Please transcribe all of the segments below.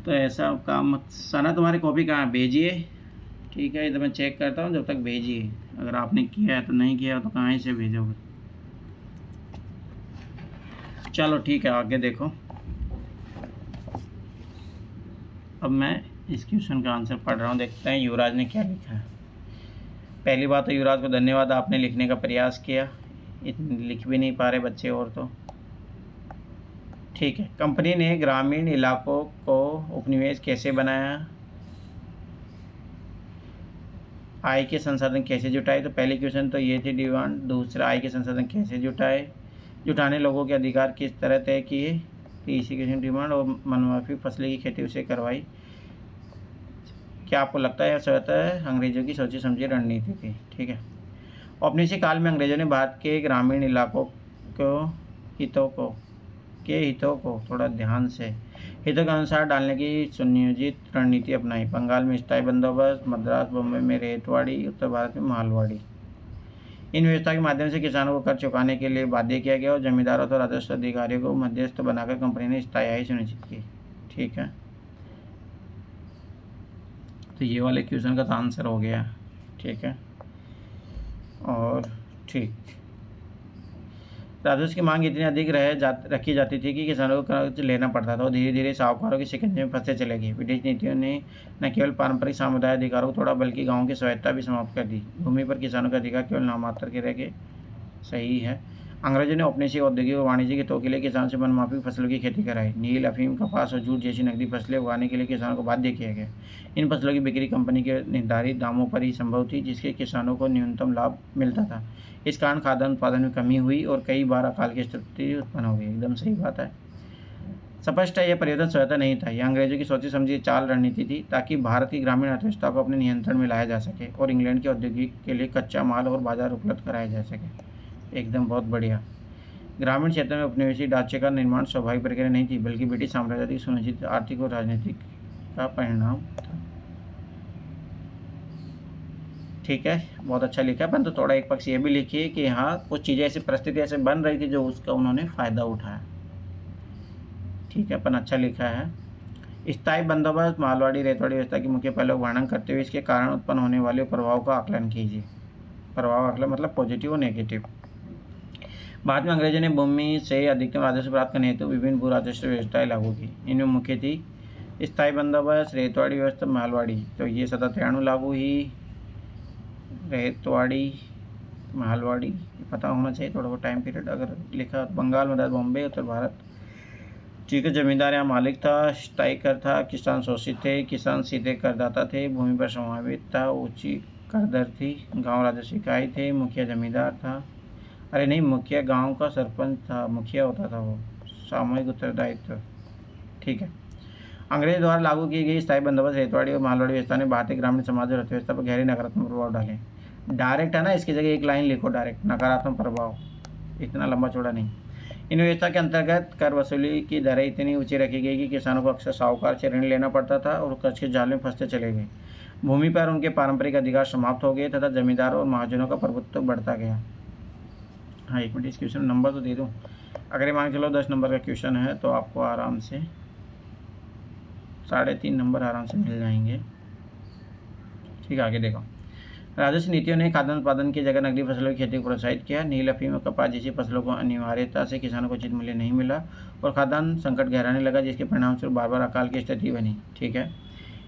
तो ऐसा काम मत। सना तुम्हारी कॉपी कहाँ है? भेजिए। ठीक है, इधर मैं चेक करता हूँ, जब तक भेजिए। अगर आपने किया है तो, नहीं किया तो कहाँ से भेजोगे। चलो ठीक है, आगे देखो। अब मैं इस क्वेश्चन का आंसर पढ़ रहा हूँ, देखते हैं युवराज ने क्या लिखा है। पहली बात तो युवराज को धन्यवाद, आपने लिखने का प्रयास किया। लिख भी नहीं पा रहे बच्चे और तो। ठीक है, कंपनी ने ग्रामीण इलाकों को उपनिवेश कैसे बनाया, आय के संसाधन कैसे जुटाए। तो पहले क्वेश्चन तो ये थी डिमांड। दूसरा, आय के संसाधन कैसे जुटाने लोगों के अधिकार किस तरह तय किए। तीसरी क्वेश्चन डिमांड और मनमाफी फसलें की खेती उसे करवाई। क्या आपको लगता है स्वतः अंग्रेजों की सोची समझी रणनीति थी। ठीक है, औपनिवेशिक काल में अंग्रेजों ने भारत के ग्रामीण इलाकों हितों को थोड़ा ध्यान से हितों के अनुसार डालने की सुनियोजित रणनीति अपनाई। बंगाल में स्थायी बंदोबस्त, मद्रास बम्बई में रेतवाड़ी, उत्तर भारत में मालवाड़ी। इन व्यवस्था के माध्यम से किसानों को कर चुकाने के लिए बाध्य किया गया और जमींदारों और राजस्व अधिकारियों को मध्यस्थ बनाकर कंपनी ने स्थायी सुनिश्चित की। ठीक है, तो ये वाले क्वेश्चन का तो आंसर हो गया। ठीक है, और ठीक, राजस्व की मांग इतनी अधिक रखी जाती थी कि किसानों को कर्ज लेना पड़ता था और धीरे धीरे साहूकारों के शिकंजे में फंसते चले गए। विदेश नीतियों ने न केवल पारंपरिक सामुदायिक अधिकारों को तोड़ा, बल्कि गांवों की स्वायत्तता भी समाप्त कर दी। भूमि पर किसानों के अधिकार केवल नामात्र के रह गए। सही है। अंग्रेजों ने औपनिवेशिक, औद्योगिक और वाणिज्यिक हितों के लिए किसानों से मनमाफी फसलों की खेती कराई। नील, अफीम, कपास और जूट जैसी नकदी फसलें उगाने के लिए किसानों को बाध्य किया गया। इन फसलों की बिक्री कंपनी के निर्धारित दामों पर ही संभव थी, जिससे किसानों को न्यूनतम लाभ मिलता था। इस कारण खाद्यान्न उत्पादन में कमी हुई और कई बार अकाल की स्थिति उत्पन्न हो गई। एकदम सही बात है। स्पष्ट है, यह परिवर्तन स्वतः नहीं था, यह अंग्रेजों की सोची समझी चाल रणनीति थी, ताकि भारत की ग्रामीण अर्थव्यवस्था को अपने नियंत्रण में लाया जा सके और इंग्लैंड के औद्योगिक के लिए कच्चा माल और बाजार उपलब्ध कराया जा सके। एकदम बहुत बढ़िया। ग्रामीण क्षेत्र में उपनिवेशिक ढांचे का निर्माण स्वाभाविक प्रक्रिया नहीं थी, बल्कि ब्रिटिश साम्राज्य की सुनिश्चित आर्थिक और राजनीतिक का परिणाम था। ठीक है, बहुत अच्छा लिखा है, परंतु थोड़ा एक पक्ष ये भी लिखिए कि हाँ, कुछ चीज़ें ऐसी परिस्थिति ऐसे बन रही थी जो उसका उन्होंने फ़ायदा उठाया। ठीक है, अपन अच्छा लिखा है। स्थायी बंदोबस्त, मालवाड़ी रेतवाड़ी व्यवस्था की मुख्य पहलू का वर्णन करते हुए इसके कारण उत्पन्न होने वाले प्रभाव का आकलन कीजिए। प्रभाव आकलन मतलब पॉजिटिव और नेगेटिव। बाद में अंग्रेजों ने भूमि से अधिकतम राजस्व प्राप्त करने हेतु विभिन्न भू राजस्व व्यवस्थाएं लागू की। इनमें मुख्य थी स्थायी बंदोबस्त, रेतवाड़ी व्यवस्था, मालवाड़ी। तो ये 1793 लागू हुई। रेतवाड़ी, मालवाड़ी पता होना चाहिए थोड़ा बहुत टाइम पीरियड। अगर लिखा बंगाल, मद्रास, बॉम्बे, उत्तर भारत। ठीक है, जमींदार यहाँ मालिक था, स्थायी कर था, किसान शोषित थे, किसान सीधे करदाता थे, भूमि पर समावित था, ऊंची कर दर थी, गांव राजस्व इकाई थे, मुखिया जमींदार था। अरे नहीं, मुखिया गांव का सरपंच था, मुखिया होता था वो। सामूहिक उत्तरदायित्व। ठीक है, अंग्रेज द्वारा लागू की गई स्थायी बंदोबस्त, रेतवाड़ी और मालवाड़ी व्यवस्था ने भारतीय ग्रामीण समाज और अर्थव्यवस्था पर गहरे नकारात्मक प्रभाव डाले। डायरेक्ट है ना, इसकी जगह एक लाइन लिखो, डायरेक्ट नकारात्मक प्रभाव, इतना लंबा चौड़ा नहीं। इन व्यवस्था के अंतर्गत कर वसूली की दरें इतनी ऊंची रखी गई कि किसानों को अक्सर साहूकार से ऋण लेना पड़ता था और कर्ज के जाल में फंसते चले गए। भूमि पर उनके पारंपरिक अधिकार समाप्त हो गए तथा जमींदारों और महाजनों का प्रभुत्व बढ़ता गया। हाँ, एक मिनट, इस क्वेश्चन नंबर तो दे दूँ। अगर ये मान के चलो 10 नंबर का क्वेश्चन है तो आपको आराम से 3.5 नंबर आराम से मिल जाएंगे। ठीक है, आगे देखो। राजस्व नीतियों ने खाद्यान्न उत्पादन की जगह नकदी फसलों की खेती को प्रोत्साहित किया। नील, अफीम और कपास जैसी फसलों को अनिवार्यता से किसानों को उचित मूल्य नहीं मिला और खाद्यान्न संकट गहराने लगा, जिसके परिणामस्वरूप बार बार अकाल की स्थिति बनी। ठीक है,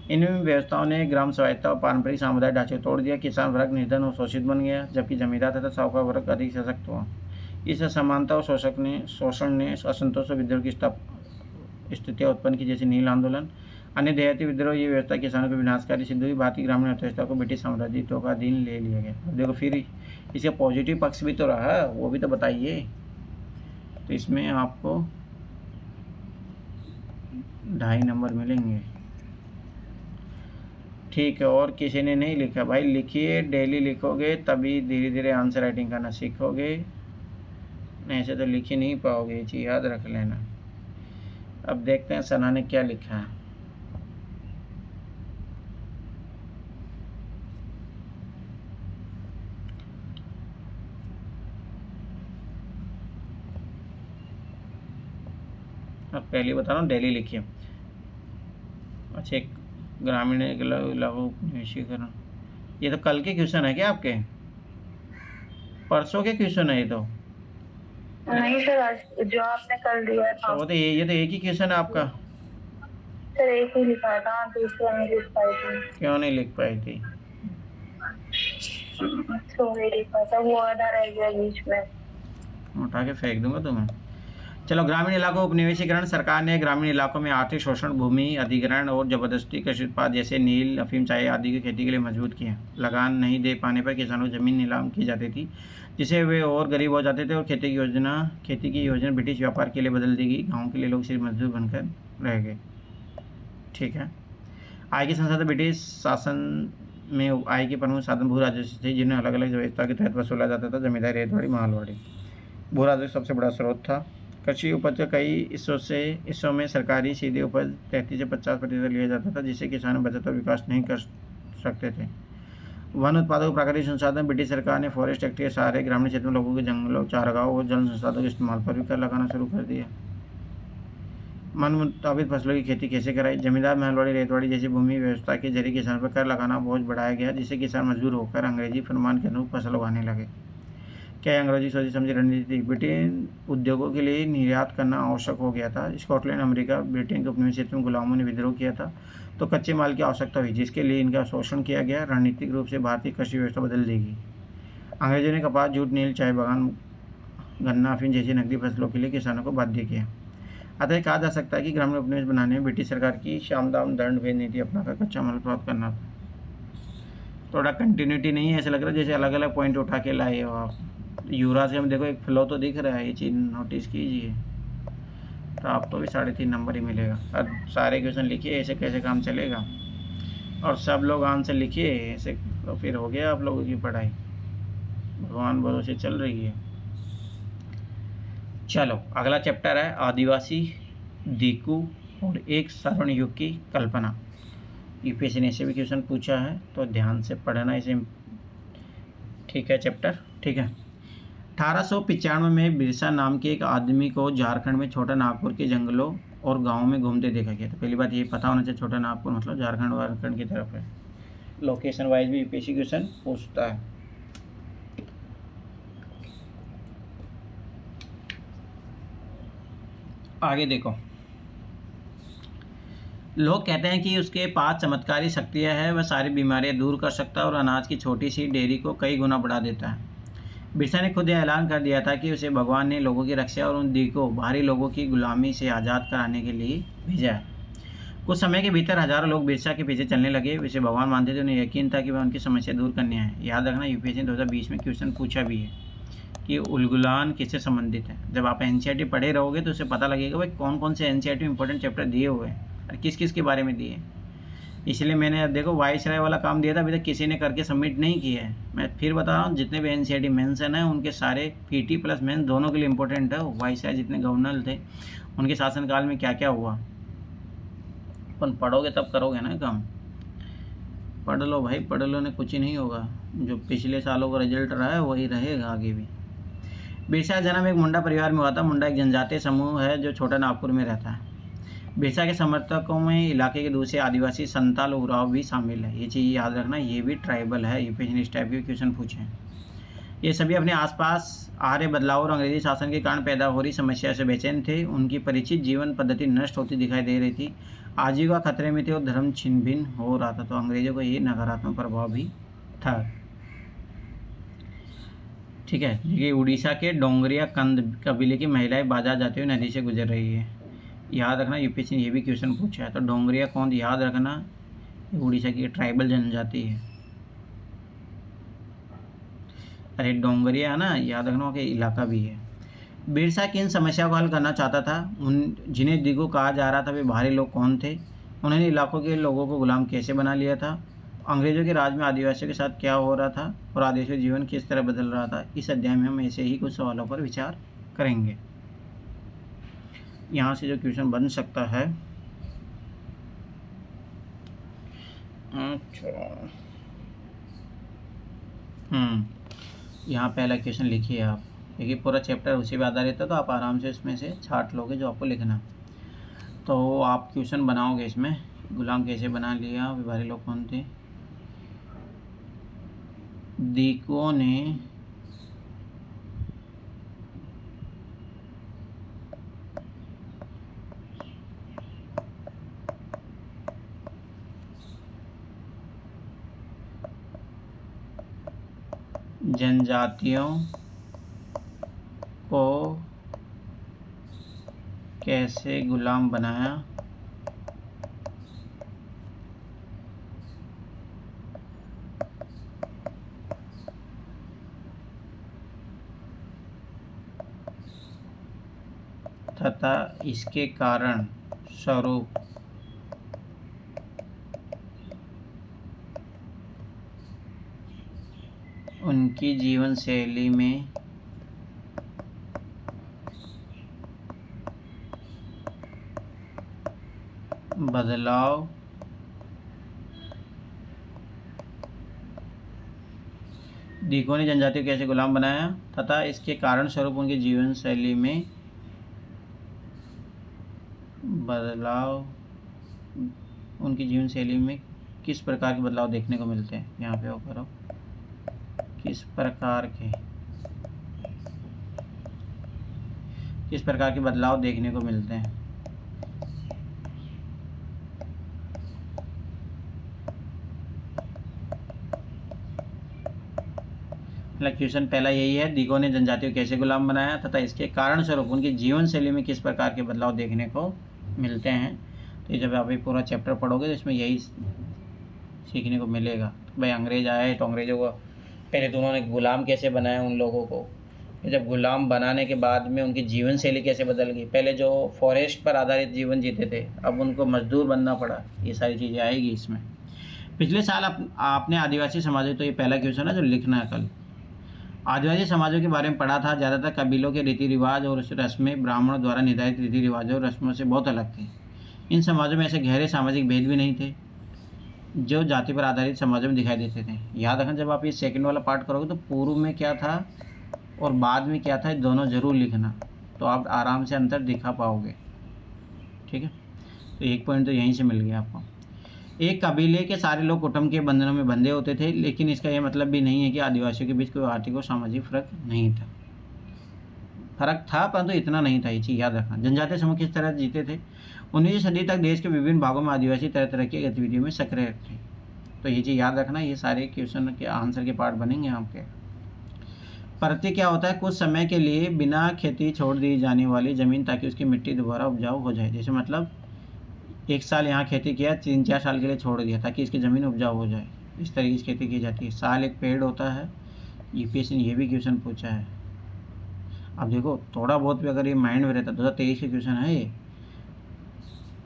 इन व्यवस्थाओं ने ग्राम स्वायत्ता और पारंपरिक सामुदायिक ढांचे को तोड़ दिया। किसान वर्ग निर्धन और शोषित बन गया, जबकि जमींदार तथा साहूकार वर्ग अधिक सशक्त हुआ। इस असमानता और शोषण ने असंतोष और विद्रोह की स्थितियाँ उत्पन्न की, जैसे नील आंदोलन। अन्य देहाती विद्रोह, ये व्यवस्था किसानों की विनाशकारी सिद्ध हुई। भारतीय ग्रामीण अर्थव्यवस्था को ब्रिटिश साम्राज्यियों का अधीन ले लिया गया। अब देखो, फिर इसका पॉजिटिव पक्ष भी तो रहा, वो भी तो बताइए। तो इसमें आपको 2.5 नंबर मिलेंगे। ठीक है, और किसी ने नहीं लिखा भाई, लिखिए, डेली लिखोगे तभी धीरे धीरे आंसर राइटिंग करना सीखोगे, नहीं ऐसे तो लिख ही नहीं पाओगे, ये चीज़ याद रख लेना। अब देखते हैं सना ने क्या लिखा है। अब पहले बता रहा हूँ, डेली लिखिए। अच्छा, एक ग्रामीण इलाकों निवेशीकरण, ये तो कल के क्वेश्चन है क्या आपके? परसों के क्वेश्चन है ये तो। नहीं सर, आज जो आपने कल दिया था। वो तो ये तो एक ही क्वेश्चन है आपका। सर एक ही लिखा था, दूसरा नहीं लिख पाई थी। क्यों नहीं लिख पाई थी? सॉरी, लिखा था वो आधा रह गया बीच में। उठा के फेंक दूंगा तुम्हें। चलो, ग्रामीण इलाकों उपनिवेशीकरण। सरकार ने ग्रामीण इलाकों में आर्थिक शोषण, भूमि अधिग्रहण और जबरदस्ती कृषि उत्पाद जैसे नील, अफीम, चाय आदि की खेती के लिए मजबूत किया। लगान नहीं दे पाने पर किसानों को जमीन नीलाम की जाती थी, जिससे वे और गरीब हो जाते थे और खेती की योजना ब्रिटिश व्यापार के लिए बदल दी गई। गाँव के लिए लोग सिर्फ मजदूर बनकर रह गए। ठीक है। आय के संसाधन ब्रिटिश शासन में आय के प्रमुख साधन भू राजस्व थे, जिन्हें अलग अलग व्यवस्था के तहत वसूला जाता था। जमींदारी, रेतवाड़ी, मालवाड़ी। भू राजस्व सबसे बड़ा स्रोत था। कृषि उपज का कई हिस्सों में सरकारी सीधे उपज 33 से 50% लिया जाता था, जिससे किसान बचत और विकास नहीं कर सकते थे। वन उत्पादों को प्राकृतिक संसाधन। ब्रिटिश सरकार ने फॉरेस्ट एक्ट के सहारे ग्रामीण क्षेत्र में लोगों के जंगलों, चारागाहों और जल संसाधनों के इस्तेमाल पर भी कर लगाना शुरू कर दिया। मन मुताबिक फसलों की खेती कैसे कराई? जमींदार, महलवाड़ी, रेतवाड़ी जैसी भूमि व्यवस्था के जरिए किसान पर कर लगाना बोझ बढ़ाया गया, जिससे किसान मजबूर होकर अंग्रेजी फरमान के अनुरूप फसल उगाने लगे। क्या अंग्रेजी सोची समझी रणनीति? ब्रिटेन उद्योगों के लिए निर्यात करना आवश्यक हो गया था। स्कॉटलैंड, अमेरिका, ब्रिटेन के उपनिवेश क्षेत्र में गुलामों ने विद्रोह किया था, तो कच्चे माल की आवश्यकता हुई, जिसके लिए इनका शोषण किया गया। रणनीतिक रूप से भारतीय कृषि व्यवस्था बदल दी गई। अंग्रेजों ने कपास, जूट, नील, चाय बागान, गन्ना, अफीम जैसी नकदी फसलों के लिए किसानों को बाध्य किया। अतः कहा जा सकता है कि ग्रामीण उपनिवेश बनाने में ब्रिटिश सरकार की सामदान दंड भेद नीति अपनाकर कच्चा माल प्राप्त करना था। थोड़ा कंटिन्यूटी नहीं है, ऐसा लग रहा है जैसे अलग अलग पॉइंट उठा के लाए हो आप। युवराज से हम देखो एक फ्लो तो दिख रहा है, ये चीज़ नोटिस कीजिए, तो आपको भी 3.5 नंबर ही मिलेगा। और सारे क्वेश्चन लिखिए, ऐसे कैसे काम चलेगा? और सब लोग आंसर लिखिए, ऐसे तो फिर हो गया आप लोगों की पढ़ाई, भगवान भरोसे चल रही है। चलो, अगला चैप्टर है आदिवासी, दीकू और एक स्वर्ण युग की कल्पना। यूपीएससी ने ऐसे भी क्वेश्चन पूछा है, तो ध्यान से पढ़ना इसे। ठीक है चैप्टर, ठीक है। 1895 में बिरसा नाम के एक आदमी को झारखंड में छोटा नागपुर के जंगलों और गांवों में घूमते देखा गया। तो पहली बात ये पता होना चाहिए, छोटा नागपुर मतलब झारखंड वारखंड की तरफ है। लोकेशन वाइज भी यूपीएससी क्वेश्चन पूछता है। आगे देखो, लोग कहते हैं कि उसके पास चमत्कारी शक्तियां हैं, वह सारी बीमारियां दूर कर सकता है और अनाज की छोटी सी डेयरी को कई गुना बढ़ा देता है। बिरसा ने खुद यह ऐलान कर दिया था कि उसे भगवान ने लोगों की रक्षा और उन को बाहरी लोगों की गुलामी से आज़ाद कराने के लिए भेजा है। कुछ समय के भीतर हजारों लोग बिरसा के पीछे चलने लगे। उसे भगवान मानते थे, उन्हें यकीन था कि वह उनकी समस्या दूर करने आए। याद रखना, यूपीएससी 2020 में क्वेश्चन पूछा भी है कि उलगुलान किससे संबंधित है। जब आप एनसीईआरटी पढ़े रहोगे तो उसे पता लगेगा भाई कौन कौन से एनसीईआरटी में इंपॉर्टेंट चैप्टर दिए हुए हैं और किस किस के बारे में दिए। इसलिए मैंने अब देखो वाइसराय वाला काम दिया था, अभी तक किसी ने करके सबमिट नहीं किया है। मैं फिर बता रहा हूँ, जितने भी एनसीईआरटी मेंशन है उनके सारे पीटी प्लस मेंस दोनों के लिए इंपॉर्टेंट है। वाइसराय जितने गवर्नर थे उनके शासनकाल में क्या क्या हुआ, अपन पढ़ोगे तब करोगे ना काम। पढ़ लो भाई, पढ़ लो, ने कुछ ही नहीं होगा। जो पिछले सालों का रिजल्ट रहा है वही रहेगा आगे भी। बिरसा का जन्म एक मुंडा परिवार में हुआ था। मुंडा एक जनजातीय समूह है जो छोटा नागपुर में रहता है। बिरसा के समर्थकों में इलाके के दूसरे आदिवासी संताल उराव भी शामिल है। ये चीज़ याद रखना, ये भी ट्राइबल है। यूपीएससी ने इस टाइप के क्वेश्चन पूछे हैं। ये सभी अपने आसपास आ रहे बदलाव और अंग्रेजी शासन के कारण पैदा हो रही समस्या से बेचैन थे। उनकी परिचित जीवन पद्धति नष्ट होती दिखाई दे रही थी, आजीविका खतरे में थे और धर्म छिन्न भिन्न हो रहा था। तो अंग्रेजों का ये नकारात्मक प्रभाव भी था। ठीक है। ये उड़ीसा के डोंगरिया कंद कबीले की महिलाएं बाजार जाते हुए नदी से गुजर रही है। याद रखना, यूपीएससी ने ये भी क्वेश्चन पूछा है। तो डोंगरिया कौन, याद रखना, उड़ीसा की ट्राइबल जनजाति है। अरे डोंगरिया है ना, याद रखना कि इलाका भी है। बिरसा किन समस्याओं को हल करना चाहता था? उन जिन्हें दिगो कहा जा रहा था वे बाहरी लोग कौन थे? उन्होंने इलाकों के लोगों को गुलाम कैसे बना लिया था? अंग्रेजों के राज में आदिवासियों के साथ क्या हो रहा था और आदिवासी जीवन किस तरह बदल रहा था? इस अध्याय में हम ऐसे ही कुछ सवालों पर विचार करेंगे। यहाँ से जो क्वेश्चन बन सकता है, अच्छा, यहाँ पहला क्वेश्चन लिखिए आप, क्योंकि पूरा चैप्टर उसी पे आधारित है, तो आप आराम से इसमें से छाट लोगे जो आपको लिखना। तो आप क्वेश्चन बनाओगे इसमें, गुलाम कैसे बना लिया? व्यवहारिक लोग कौन थे? दीकों ने जनजातियों को कैसे गुलाम बनाया? तथा इसके कारण स्वरूप उनकी जीवन शैली में बदलाव दीकों ने जनजातियों को कैसे गुलाम बनाया तथा इसके कारण स्वरूप उनकी जीवन शैली में बदलाव उनकी जीवन शैली में किस प्रकार के बदलाव देखने को मिलते हैं? यहाँ पे वो करो, किस प्रकार के बदलाव देखने को मिलते हैं? क्वेश्चन पहला यही है, दीकों ने जनजातियों को कैसे गुलाम बनाया तथा इसके कारण स्वरूप उनकी जीवन शैली में किस प्रकार के बदलाव देखने को मिलते हैं। तो जब आप ये पूरा चैप्टर पढ़ोगे तो इसमें यही सीखने को मिलेगा। भाई अंग्रेज आए तो अंग्रेजों को पहले तो उन्होंने गुलाम कैसे बनाया उन लोगों को, जब गुलाम बनाने के बाद में उनकी जीवन शैली कैसे बदल गई। पहले जो फॉरेस्ट पर आधारित जीवन जीते थे अब उनको मजदूर बनना पड़ा। ये सारी चीज़ें आएगी इसमें। पिछले साल आपने आदिवासी समाजों, तो ये पहला क्वेश्चन है जो लिखना है कल। आदिवासी समाजों के बारे में पढ़ा था। ज़्यादातर कबीलों के रीति रिवाज और रस्में ब्राह्मणों द्वारा निर्धारित रीति रिवाजों और रस्मों से बहुत अलग थी। इन समाजों में ऐसे गहरे सामाजिक भेद भी नहीं थे जो जाति पर आधारित समाजों में दिखाई देते थे। याद रखना, जब आप ये सेकंड वाला पार्ट करोगे तो पूर्व में क्या था और बाद में क्या था, दोनों जरूर लिखना, तो आप आराम से अंतर दिखा पाओगे। ठीक है, तो एक पॉइंट तो यहीं से मिल गया आपको। एक कबीले के सारे लोग कुटुंब के बंधनों में बंधे होते थे, लेकिन इसका यह मतलब भी नहीं है कि आदिवासियों के बीच कोई आर्थिक और सामाजिक फर्क नहीं था। फर्क था परंतु इतना नहीं था, ये चीज़ याद रखना। जनजातीय समूह किस तरह जीते थे? 19वीं सदी तक देश के विभिन्न भागों में आदिवासी तरह तरह की गतिविधियों में सक्रिय थे। तो ये चीज़ याद रखना, ये सारे क्वेश्चन के आंसर के पार्ट बनेंगे आपके। परती क्या होता है? कुछ समय के लिए बिना खेती छोड़ दी जाने वाली ज़मीन ताकि उसकी मिट्टी दोबारा उपजाऊ हो जाए। जैसे मतलब एक साल यहाँ खेती किया, 3-4 साल के लिए छोड़ दिया ताकि इसकी ज़मीन उपजाऊ हो जाए। इस तरीके से खेती की जाती है। साल एक पेड़ होता है। यूपीएससी ने ये भी क्वेश्चन पूछा है। अब देखो थोड़ा बहुत भी अगर ये माइंड में रहता, 2023 का क्वेश्चन है ये,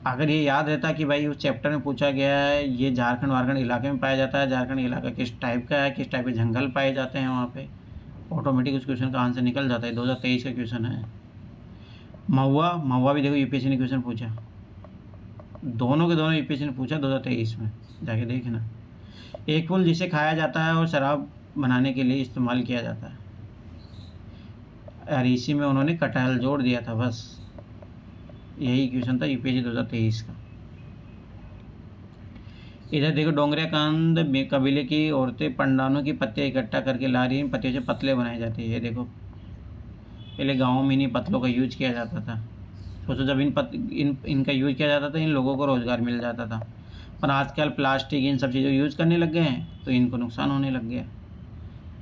अगर ये याद रहता कि भाई उस चैप्टर में पूछा गया है ये झारखंड वारखंड इलाके में पाया जाता है, झारखंड इलाका किस टाइप का है, किस टाइप के जंगल पाए जाते हैं वहाँ पे, ऑटोमेटिक उस क्वेश्चन का आंसर निकल जाता है। 2023 का क्वेश्चन है। महुआ भी देखो यूपीएससी ने क्वेश्चन पूछा, दोनों के दोनों यूपीएससी ने पूछा 2023 में, जाके देखना। एक फूल जिसे खाया जाता है और शराब बनाने के लिए इस्तेमाल किया जाता है। और इसी में उन्होंने कटहल जोड़ दिया था, बस यही क्वेश्चन था यूपीएससी 2023 का। इधर देखो, डोंगरियाकांद कबीले की औरतें पंडानों की पत्तियां इकट्ठा करके ला रही हैं। पत्तियों से पतले बनाए जाते हैं। ये देखो, पहले गाँवों में इन्हीं पतलों का यूज किया जाता था। सोचो जब इनका यूज किया जाता था इन लोगों को रोज़गार मिल जाता था। पर आजकल प्लास्टिक इन सब चीज़ों यूज़ करने लग गए हैं तो इनको नुकसान होने लग गया।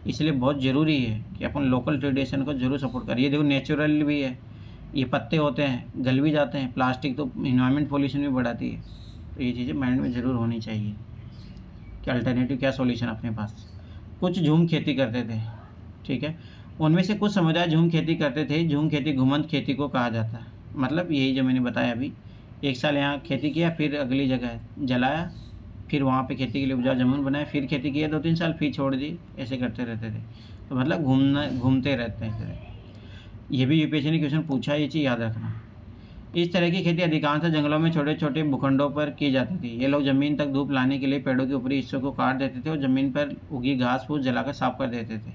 इसलिए बहुत ज़रूरी है कि अपन लोकल ट्रेडिशन को जरूर सपोर्ट करें। ये देखो नेचुरल भी है, ये पत्ते होते हैं, गल भी जाते हैं। प्लास्टिक तो इन्वायरमेंट पोल्यूशन भी बढ़ाती है। तो ये चीज़ें माइंड में ज़रूर होनी चाहिए कि अल्टरनेटिव क्या सॉल्यूशन अपने पास। कुछ झूम खेती करते थे, ठीक है, उनमें से कुछ समुदाय झूम खेती करते थे। झूम खेती घुमंत खेती को कहा जाता है। मतलब यही जो मैंने बताया अभी, एक साल यहाँ खेती किया, फिर अगली जगह जलाया, फिर वहाँ पे खेती के लिए उपजाऊ जमीन बनाया, फिर खेती किया 2-3 साल, फिर छोड़ दी, ऐसे करते रहते थे। तो मतलब घूमते रहते हैं। ये भी यूपीएससी ने क्वेश्चन पूछा, ये चीज़ याद रखना। इस तरह की खेती अधिकांशतः जंगलों में छोटे छोटे भूखंडों पर की जाती थी। ये लोग ज़मीन तक धूप लाने के लिए पेड़ों के ऊपरी हिस्सों को काट देते थे और ज़मीन पर उगी घास फूस जलाकर साफ कर देते थे।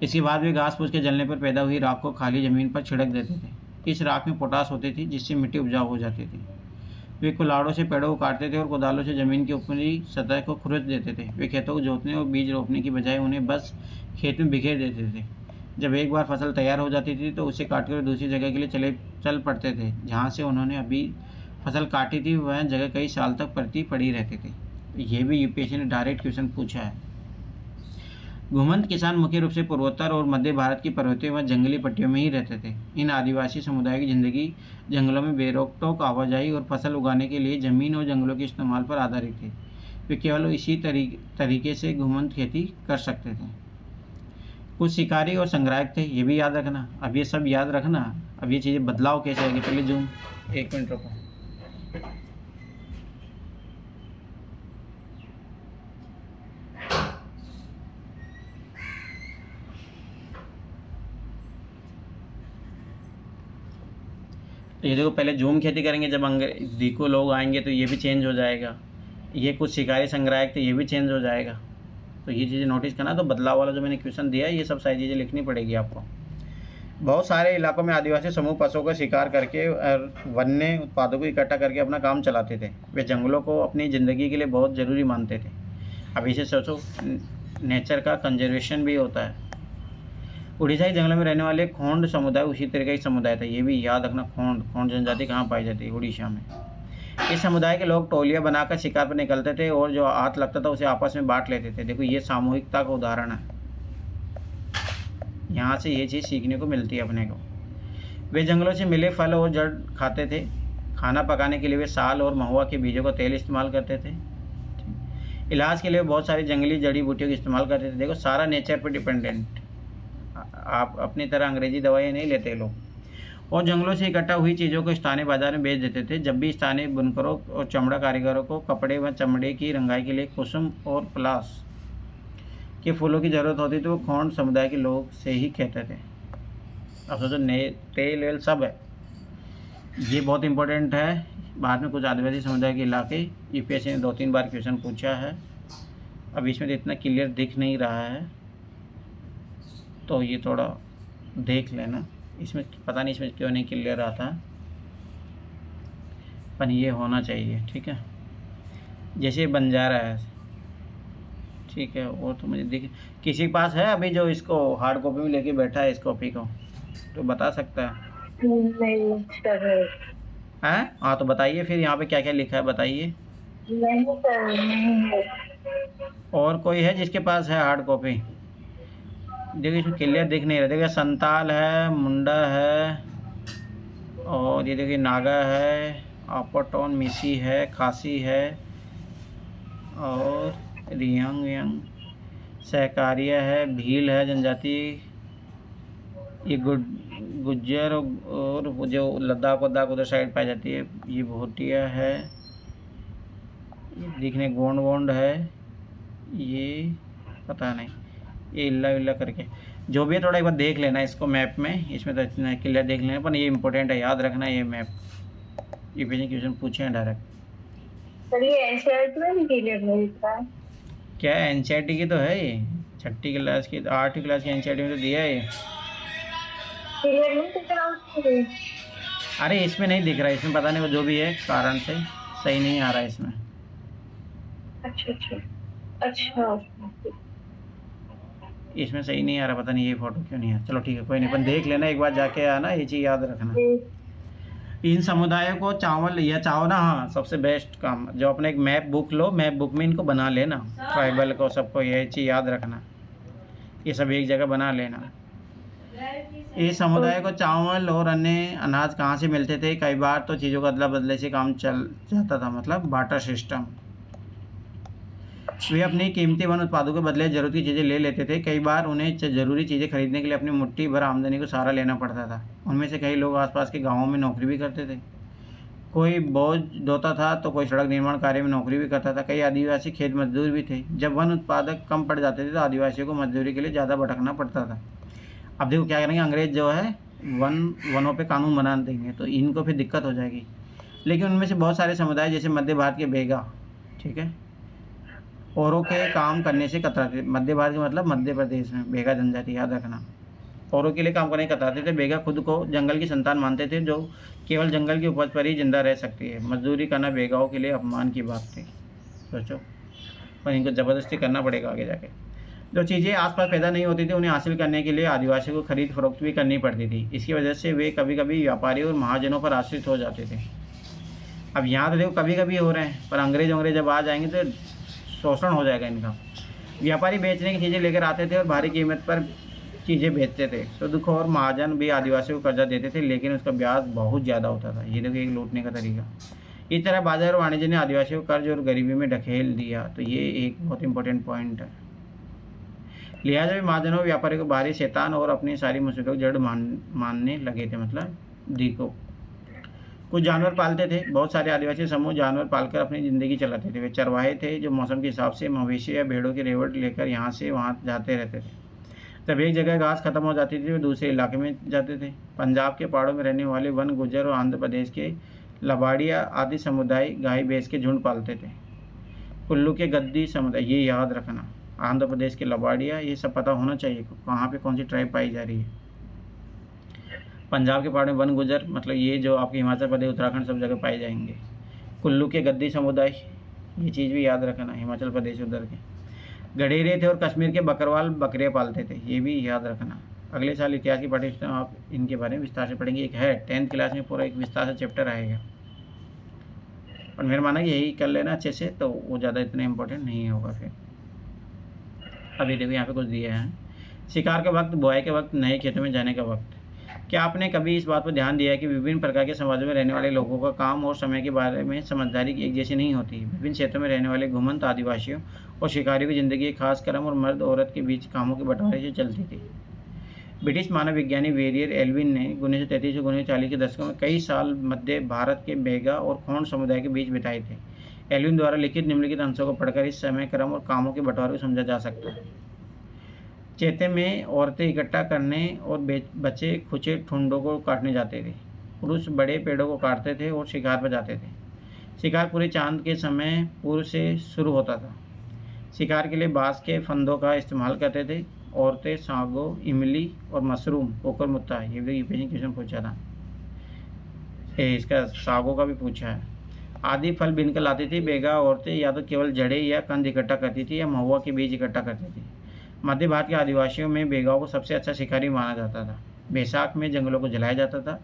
इसके बाद वे घास फूस के जलने पर पैदा हुई राख को खाली ज़मीन पर छिड़क देते थे। इस राख में पोटास होती थी जिससे मिट्टी उपजाऊ हो जाती थी। वे कुल्हाड़ों से पेड़ों को काटते थे और कुदालों से ज़मीन की ऊपरी सतह को खुरच देते थे। वे खेतों को जोतने और बीज रोपने की बजाय उन्हें बस खेत में बिखेर देते थे। जब एक बार फसल तैयार हो जाती थी तो उसे काटकर दूसरी जगह के लिए चल पड़ते थे। जहाँ से उन्होंने अभी फसल काटी थी वह जगह कई साल तक पड़ी रहती थी। ये भी यूपीएससी ने डायरेक्ट क्वेश्चन पूछा है। घुमंत किसान मुख्य रूप से पूर्वोत्तर और मध्य भारत की पर्वतीय व जंगली पट्टियों में ही रहते थे। इन आदिवासी समुदायों की जिंदगी जंगलों में बेरोक-टोक आवाजाही और फसल उगाने के लिए जमीन और जंगलों के इस्तेमाल पर आधारित थे। वे केवल इसी तरीके से घुमंत खेती कर सकते थे। कुछ शिकारी और संग्राहक थे, ये भी याद रखना। अब ये सब याद रखना। अब ये चीज़ें बदलाव कैसे आएगी, पहले जूम 1 मिनट रुको। तो ये देखो, पहले झूम खेती करेंगे, जब अंग्रेजी लोग आएंगे तो ये भी चेंज हो जाएगा। ये कुछ शिकारी संग्राहक थे, ये भी चेंज हो जाएगा। तो ये चीज़ें नोटिस करना। तो बदलाव वाला जो मैंने क्वेश्चन दिया है, ये सब सारी चीज़ें लिखनी पड़ेगी आपको। बहुत सारे इलाकों में आदिवासी समूह पशुओं का शिकार करके और वन्य उत्पादों को इकट्ठा करके अपना काम चलाते थे। वे जंगलों को अपनी ज़िंदगी के लिए बहुत ज़रूरी मानते थे। अब इसे सोचो, नेचर का कंजर्वेशन भी होता है। उड़ीसा के जंगलों में रहने वाले खोंड समुदाय उसी तरह का ही समुदाय था। ये भी याद रखना। खोंड जनजाति कहाँ पाई जाती है? उड़ीसा में। इस समुदाय के लोग टोलियाँ बनाकर शिकार पर निकलते थे और जो हाथ लगता था उसे आपस में बांट लेते थे। देखो, ये सामूहिकता का उदाहरण है। यहाँ से ये चीज़ सीखने को मिलती है अपने को। वे जंगलों से मिले फल और जड़ खाते थे। खाना पकाने के लिए वे साल और महुआ के बीजों का तेल इस्तेमाल करते थे। इलाज के लिए बहुत सारी जंगली जड़ी बूटियों का इस्तेमाल करते थे। देखो, सारा नेचर पर डिपेंडेंट। आप अपनी तरह अंग्रेजी दवाइयाँ नहीं लेते लोग। और जंगलों से इकट्ठा हुई चीज़ों को स्थानीय बाजार में बेच देते थे। जब भी स्थानीय बुनकरों और चमड़ा कारीगरों को कपड़े व चमड़े की रंगाई के लिए कुसुम और पलाश के फूलों की ज़रूरत होती तो वो खोंड समुदाय के लोग से ही कहते थे। अब सोचो, तेल वेल सब है। ये बहुत इंपॉर्टेंट है। बाद में कुछ आदिवासी समुदाय के इलाके यूपीएससी ने 2-3 बार क्वेश्चन पूछा है। अब इसमें तो इतना क्लियर दिख नहीं रहा है, तो ये थोड़ा देख लेना। इसमें पता नहीं इसमें क्यों नहीं क्लियर आता, पर ये होना चाहिए। ठीक है, जैसे बंजारा है। ठीक है, वो तो मुझे दिख। किसी के पास है अभी जो इसको हार्ड कॉपी में लेके बैठा है इस कॉपी को, तो बता सकता है? नहीं सर। हैं? हाँ, तो बताइए फिर यहाँ पे क्या क्या लिखा है, बताइए। नहीं सर, नहीं है। और कोई है जिसके पास है हार्ड कॉपी? देखिए, इसमें क्लियर दिख नहीं रहा। देखिए, संताल है, मुंडा है, और ये देखिए नागा है, अपर मिसी है, खासी है, और रियांग सहकारिया है, भील है जनजाति। ये गुज्जर और जो लद्दाख उधर साइड पाई जाती है। ये भोटिया है, ये दिखने गोंड है। ये पता नहीं, ये इल्ला विल्ला करके जो भी है, थोड़ा एक बार देख लेना इसको मैप में। इसमें तो इतना क्लियर देख लेना, पर ये इंपॉर्टेंट है, याद रखना। ये मैप यूपीएससी क्वेश्चन पूछे हैं डायरेक्ट। सर ये एनसीईआरटी में भी क्लियर नहीं लिखा है। क्या एनसीईआरटी की तो है ये, 6ठी क्लास की, 8वीं क्लास की एनसीईआरटी में तो दिया है ये। क्लियर नहीं दिख रहा उसमें। अरे इसमें नहीं दिख रहा, इसमें पता नहीं वो जो भी है कारण से सही नहीं आ रहा है इसमें। अच्छा, इसमें सही नहीं आ रहा, पता नहीं ये फोटो क्यों नहीं है। चलो ठीक है, कोई नहीं, अपन देख लेना एक बार जाके आना। ये चीज़ याद रखना। इन समुदायों को चावल या चावल ना, हाँ, सबसे बेस्ट काम जो अपने एक मैप बुक लो, मैप बुक में इनको बना लेना, ट्राइबल को सबको ये चीज़ याद रखना। ये सब एक जगह बना लेना। इस समुदाय को चावल और अन्य अनाज कहाँ से मिलते थे? कई बार तो चीज़ों का अदला बदले से काम चल जाता था, मतलब बार्टर सिस्टम। वे अपनी कीमती वन उत्पादों के बदले ज़रूरत की चीज़ें ले लेते थे। कई बार उन्हें ज़रूरी चीज़ें खरीदने के लिए अपनी मुट्ठी भर आमदनी को सहारा लेना पड़ता था। उनमें से कई लोग आसपास के गाँवों में नौकरी भी करते थे। कोई बोझ ढोता था तो कोई सड़क निर्माण कार्य में नौकरी भी करता था। कई आदिवासी खेत मजदूर भी थे। जब वन उत्पादक कम पड़ जाते थे तो आदिवासियों को मजदूरी के लिए ज़्यादा भटकना पड़ता था। अब देखो क्या करेंगे, अंग्रेज जो है वनों पे कानून बना देंगे, तो इनको फिर दिक्कत हो जाएगी। लेकिन उनमें से बहुत सारे समुदाय जैसे मध्य भारत के बेगा, ठीक है, औरों के काम करने से कतराते थे। मध्य भारत का मतलब मध्य प्रदेश में बेगा जनजाति, याद रखना। औरों के लिए काम करने कतराते थे। बेगा खुद को जंगल की संतान मानते थे जो केवल जंगल की उपज पर ही जिंदा रह सकती है। मजदूरी करना बेगाओं के लिए अपमान की बात थी। सोचो, पर इनको ज़बरदस्ती करना पड़ेगा आगे जाके। जो चीज़ें आसपास पैदा नहीं होती थी उन्हें हासिल करने के लिए आदिवासियों को खरीद फरोख्त भी करनी पड़ती थी। इसकी वजह से वे कभी कभी व्यापारियों और महाजनों पर आश्रित हो जाते थे। अब यहाँ तो देखो कभी कभी हो रहे हैं, पर अंग्रेज जब आ जाएंगे तो शोषण हो जाएगा इनका। व्यापारी बेचने की चीज़ें लेकर आते थे और भारी कीमत पर चीज़ें बेचते थे। सूदखोर महाजन भी आदिवासियों को कर्जा देते थे, लेकिन उसका ब्याज बहुत ज़्यादा होता था। ये देखो एक लूटने का तरीका। इस तरह बाजार और वाणिज्य ने आदिवासियों को कर्ज और गरीबी में ढकेल दिया। तो ये एक बहुत इंपॉर्टेंट पॉइंट है। लिहाजा भी महाजनों व्यापारी को बाहरी शैतान और अपनी सारी मुसीबतों को जड़ मानने लगे थे, मतलब दी को। कुछ जानवर पालते थे। बहुत सारे आदिवासी समूह जानवर पालकर अपनी ज़िंदगी चलाते थे। वे चरवाहे थे जो मौसम के हिसाब से मवेशी या भेड़ों की रेवट लेकर यहाँ से वहाँ जाते रहते थे। जब एक जगह घास खत्म हो जाती थी वे दूसरे इलाके में जाते थे। पंजाब के पहाड़ों में रहने वाले वन गुजर और आंध्र प्रदेश के लबाड़िया आदि समुदाय गाय भैंस के झुंड पालते थे। कुल्लू के गद्दी समुदाय, ये याद रखना, आंध्र प्रदेश के लबाड़िया, ये सब पता होना चाहिए कहाँ पे कौन सी ट्राइब पाई जा रही है। पंजाब के पहाड़ में वन गुजर, मतलब ये जो आपके हिमाचल प्रदेश उत्तराखंड सब जगह पाए जाएंगे। कुल्लू के गद्दी समुदाय, ये चीज़ भी याद रखना, हिमाचल प्रदेश उधर के। गडेरे थे और कश्मीर के बकरवाल बकरियाँ पालते थे, ये भी याद रखना। अगले साल इतिहास की पाठ्यपुस्तक में आप इनके बारे में विस्तार से पढ़ेंगे। एक है 10th क्लास में पूरा एक विस्तार से चैप्टर आएगा, और मेरा माना कि यही कर लेना अच्छे से, तो वो ज़्यादा इतना इम्पोर्टेंट नहीं होगा फिर। अभी देखो यहाँ पे कुछ दिया है। शिकार का वक्त, बुआई के वक्त, नए खेतों में जाने का वक्त। क्या आपने कभी इस बात पर ध्यान दिया है कि विभिन्न प्रकार के समाजों में रहने वाले लोगों का काम और समय के बारे में समझदारी एक जैसी नहीं होती। विभिन्न क्षेत्रों में रहने वाले घुमंत आदिवासियों और शिकारियों की जिंदगी खास क्रम और मर्द औरत के बीच कामों के बंटवारे से चलती थी। ब्रिटिश मानव विज्ञानी वेरियर एल्विन ने 1933 से 1940 के दशकों में कई साल मध्य भारत के बेगा और खोंड समुदाय के बीच बिताए थे। एल्विन द्वारा लिखित निम्नलिखित अंशों को पढ़कर इस समय क्रम और कामों के बंटवारे को समझा जा सकता है। चेते में औरतें इकट्ठा करने और बच्चे खुचे ठुंडों को काटने जाते थे। पुरुष बड़े पेड़ों को काटते थे और शिकार पर जाते थे। शिकार पूरे चांद के समय पूर्व से शुरू होता था। शिकार के लिए बांस के फंदों का इस्तेमाल करते थे। औरतें सागो, इमली और मशरूम, कोकर मुत्ता, ये भी यूपीएससी क्वेश्चन पूछा था। इसका सागो का भी पूछा है। आदि फल बिनकर लाती थी। बेगा औरतें या तो केवल जड़ें या कंद इकट्ठा करती थी या महुआ के बीज इकट्ठा करती थी। मध्य भारत के आदिवासियों में बेगाओं को सबसे अच्छा शिकारी माना जाता था। बैसाख में जंगलों को जलाया जाता था।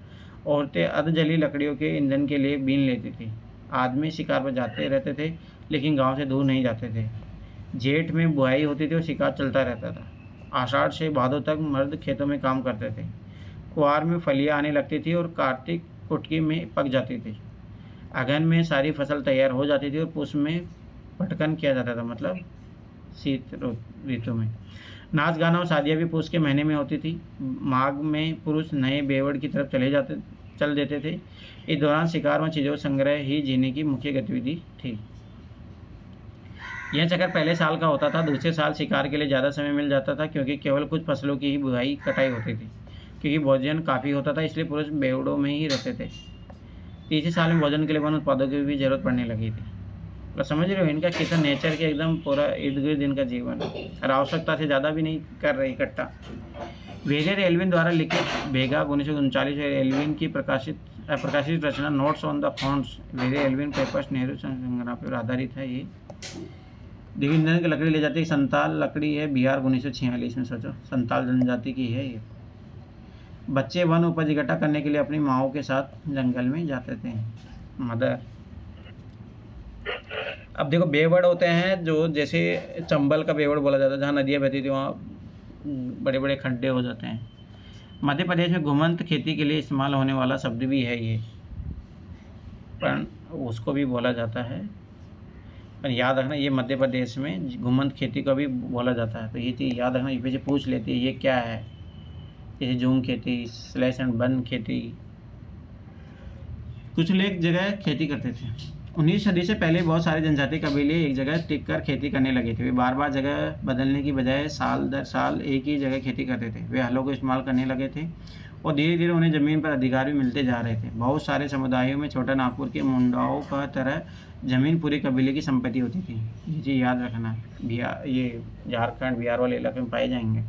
औरतें अधजली लकड़ियों के ईंधन के लिए बीन लेती थी। आदमी शिकार पर जाते रहते थे, लेकिन गांव से दूर नहीं जाते थे। जेठ में बुआई होती थी और शिकार चलता रहता था। आषाढ़ से भादों तक मर्द खेतों में काम करते थे। कुआर में फलियां आने लगती थी और कार्तिक कुटकी में पक जाती थी। अगहन में सारी फसल तैयार हो जाती थी और पुष में पटकन किया जाता था, मतलब शीत ऋतु में। नाच गाना और शादियाँ भी पुष के महीने में होती थी। माघ में पुरुष नए बेवड़ की तरफ चल देते थे। इस दौरान शिकार व चीज़ों संग्रह ही जीने की मुख्य गतिविधि थी। यह चक्कर पहले साल का होता था। दूसरे साल शिकार के लिए ज़्यादा समय मिल जाता था, क्योंकि केवल कुछ फसलों की ही बुआई कटाई होती थी। क्योंकि भोजन काफ़ी होता था, इसलिए पुरुष बेवड़ों में ही रहते थे। तीसरे साल में भोजन के लिए वन उत्पादों की भी जरूरत पड़ने लगी थी। तो समझ रहे हो इनका कितना नेचर के एकदम पूरा इर्द गिर्द इनका जीवन है, और आवश्यकता से ज़्यादा भी नहीं कर रहे इकट्ठा। वेरियर एल्विन द्वारा लिखित बेगा 1939 एल्विन की प्रकाशित रचना notes on the fonts Verrier Elwin papers Nehru संग्रह पर आधारित है। ये देखिए, ईंधन की लकड़ी ले जाती है। संताल लकड़ी है, बिहार 1946 में। सोचो, संताल जनजाति की है ये। बच्चे वन उपज इकट्ठा करने के लिए अपनी माओं के साथ जंगल में जाते थे। मदर। अब देखो, बेवड़ होते हैं जो, जैसे चंबल का बेवड़ बोला जाता है, जहाँ नदियाँ बहती थी वहाँ बड़े बड़े खड्डे हो जाते हैं। मध्य प्रदेश में घुमंत खेती के लिए इस्तेमाल होने वाला शब्द भी है ये, पर उसको भी बोला जाता है। पर याद रखना, ये मध्य प्रदेश में घुमंत खेती को भी बोला जाता है। तो ये चीज़ याद रखना, यूपीएससी पूछ लेती है ये क्या है। जैसे झूम खेती, स्लैश एंड बर्न खेती, कुछ लोग जगह खेती करते थे। 19वीं सदी से पहले बहुत सारे जनजातीय कबीले एक जगह टिक कर खेती करने लगे थे। वे बार बार जगह बदलने की बजाय साल दर साल एक ही जगह खेती करते थे। वे हलों को इस्तेमाल करने लगे थे और धीरे धीरे उन्हें ज़मीन पर अधिकार भी मिलते जा रहे थे। बहुत सारे समुदायों में छोटा नागपुर के मुंडाओं का तरह ज़मीन पूरे कबीले की संपत्ति होती थी। ये चीज़ याद रखना। बिहार, ये झारखंड बिहार वाले इलाके में पाए जाएंगे।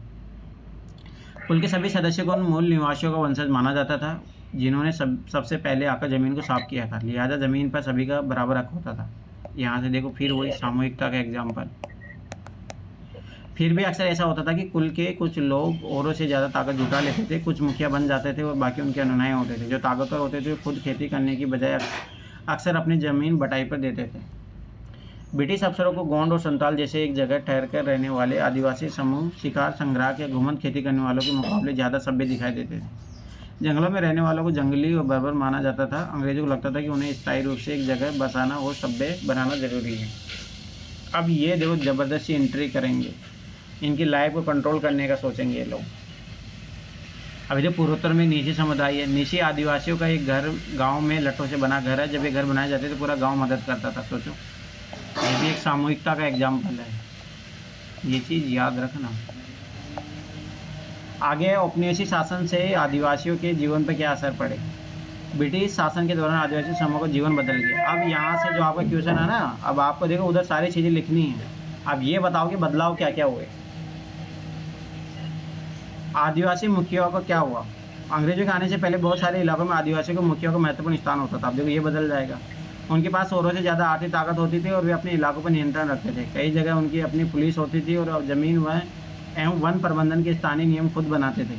कुल के सभी सदस्यों को उन मूल निवासियों का वंशज माना जाता था जिन्होंने सबसे पहले आकर ज़मीन को साफ किया था, लिहाजा ज़मीन पर सभी का बराबर हक होता था। यहाँ से देखो फिर वही सामूहिकता का एग्जाम्पल। फिर भी अक्सर ऐसा होता था कि कुल के कुछ लोग औरों से ज़्यादा ताकत जुटा लेते थे, कुछ मुखिया बन जाते थे और बाकी उनके अनुयायी होते थे। जो ताकतवर होते थे खुद खेती करने की बजाय अक्सर अपनी ज़मीन बटाई पर देते थे। ब्रिटिश अफसरों को गोंड और संताल जैसे एक जगह ठहर कर रहने वाले आदिवासी समूह शिकार संग्राहक या घुमंत खेती करने वालों के मुकाबले ज़्यादा सभ्य दिखाई देते थे। जंगलों में रहने वालों को जंगली और बर्बर माना जाता था। अंग्रेजों को लगता था कि उन्हें स्थायी रूप से एक जगह बसाना और सभ्य बनाना जरूरी है। अब ये देखो ज़बरदस्ती एंट्री करेंगे, इनकी लाइफ को कंट्रोल करने का सोचेंगे ये लोग। अभी जो पूर्वोत्तर में निशी समुदाय है, निशी आदिवासियों का एक घर गांव में लट्टों से बना घर है। जब ये घर बनाए जाते तो पूरा गांव मदद करता था। सोचो, ये भी एक सामूहिकता का एग्जाम्पल है, ये चीज़ याद रखना। आगे औपनिवेशिक शासन से आदिवासियों के जीवन पर क्या असर पड़े। ब्रिटिश शासन के दौरान आदिवासी समूह का जीवन बदल गया। अब यहाँ से जो आपका क्वेश्चन है ना, अब आपको देखो उधर सारी चीज़ें लिखनी है। अब ये बताओ कि बदलाव क्या क्या हुए। आदिवासी मुखियाओं का क्या हुआ। अंग्रेजों के आने से पहले बहुत सारे इलाकों में आदिवासियों को मुखियाओं का महत्वपूर्ण स्थान होता था। अब देखो ये बदल जाएगा। उनके पास औरों से ज़्यादा आर्थिक ताकत होती थी और वे अपने इलाकों पर नियंत्रण रखते थे। कई जगह उनकी अपनी पुलिस होती थी और ज़मीन एवं वन प्रबंधन के स्थानीय नियम खुद बनाते थे।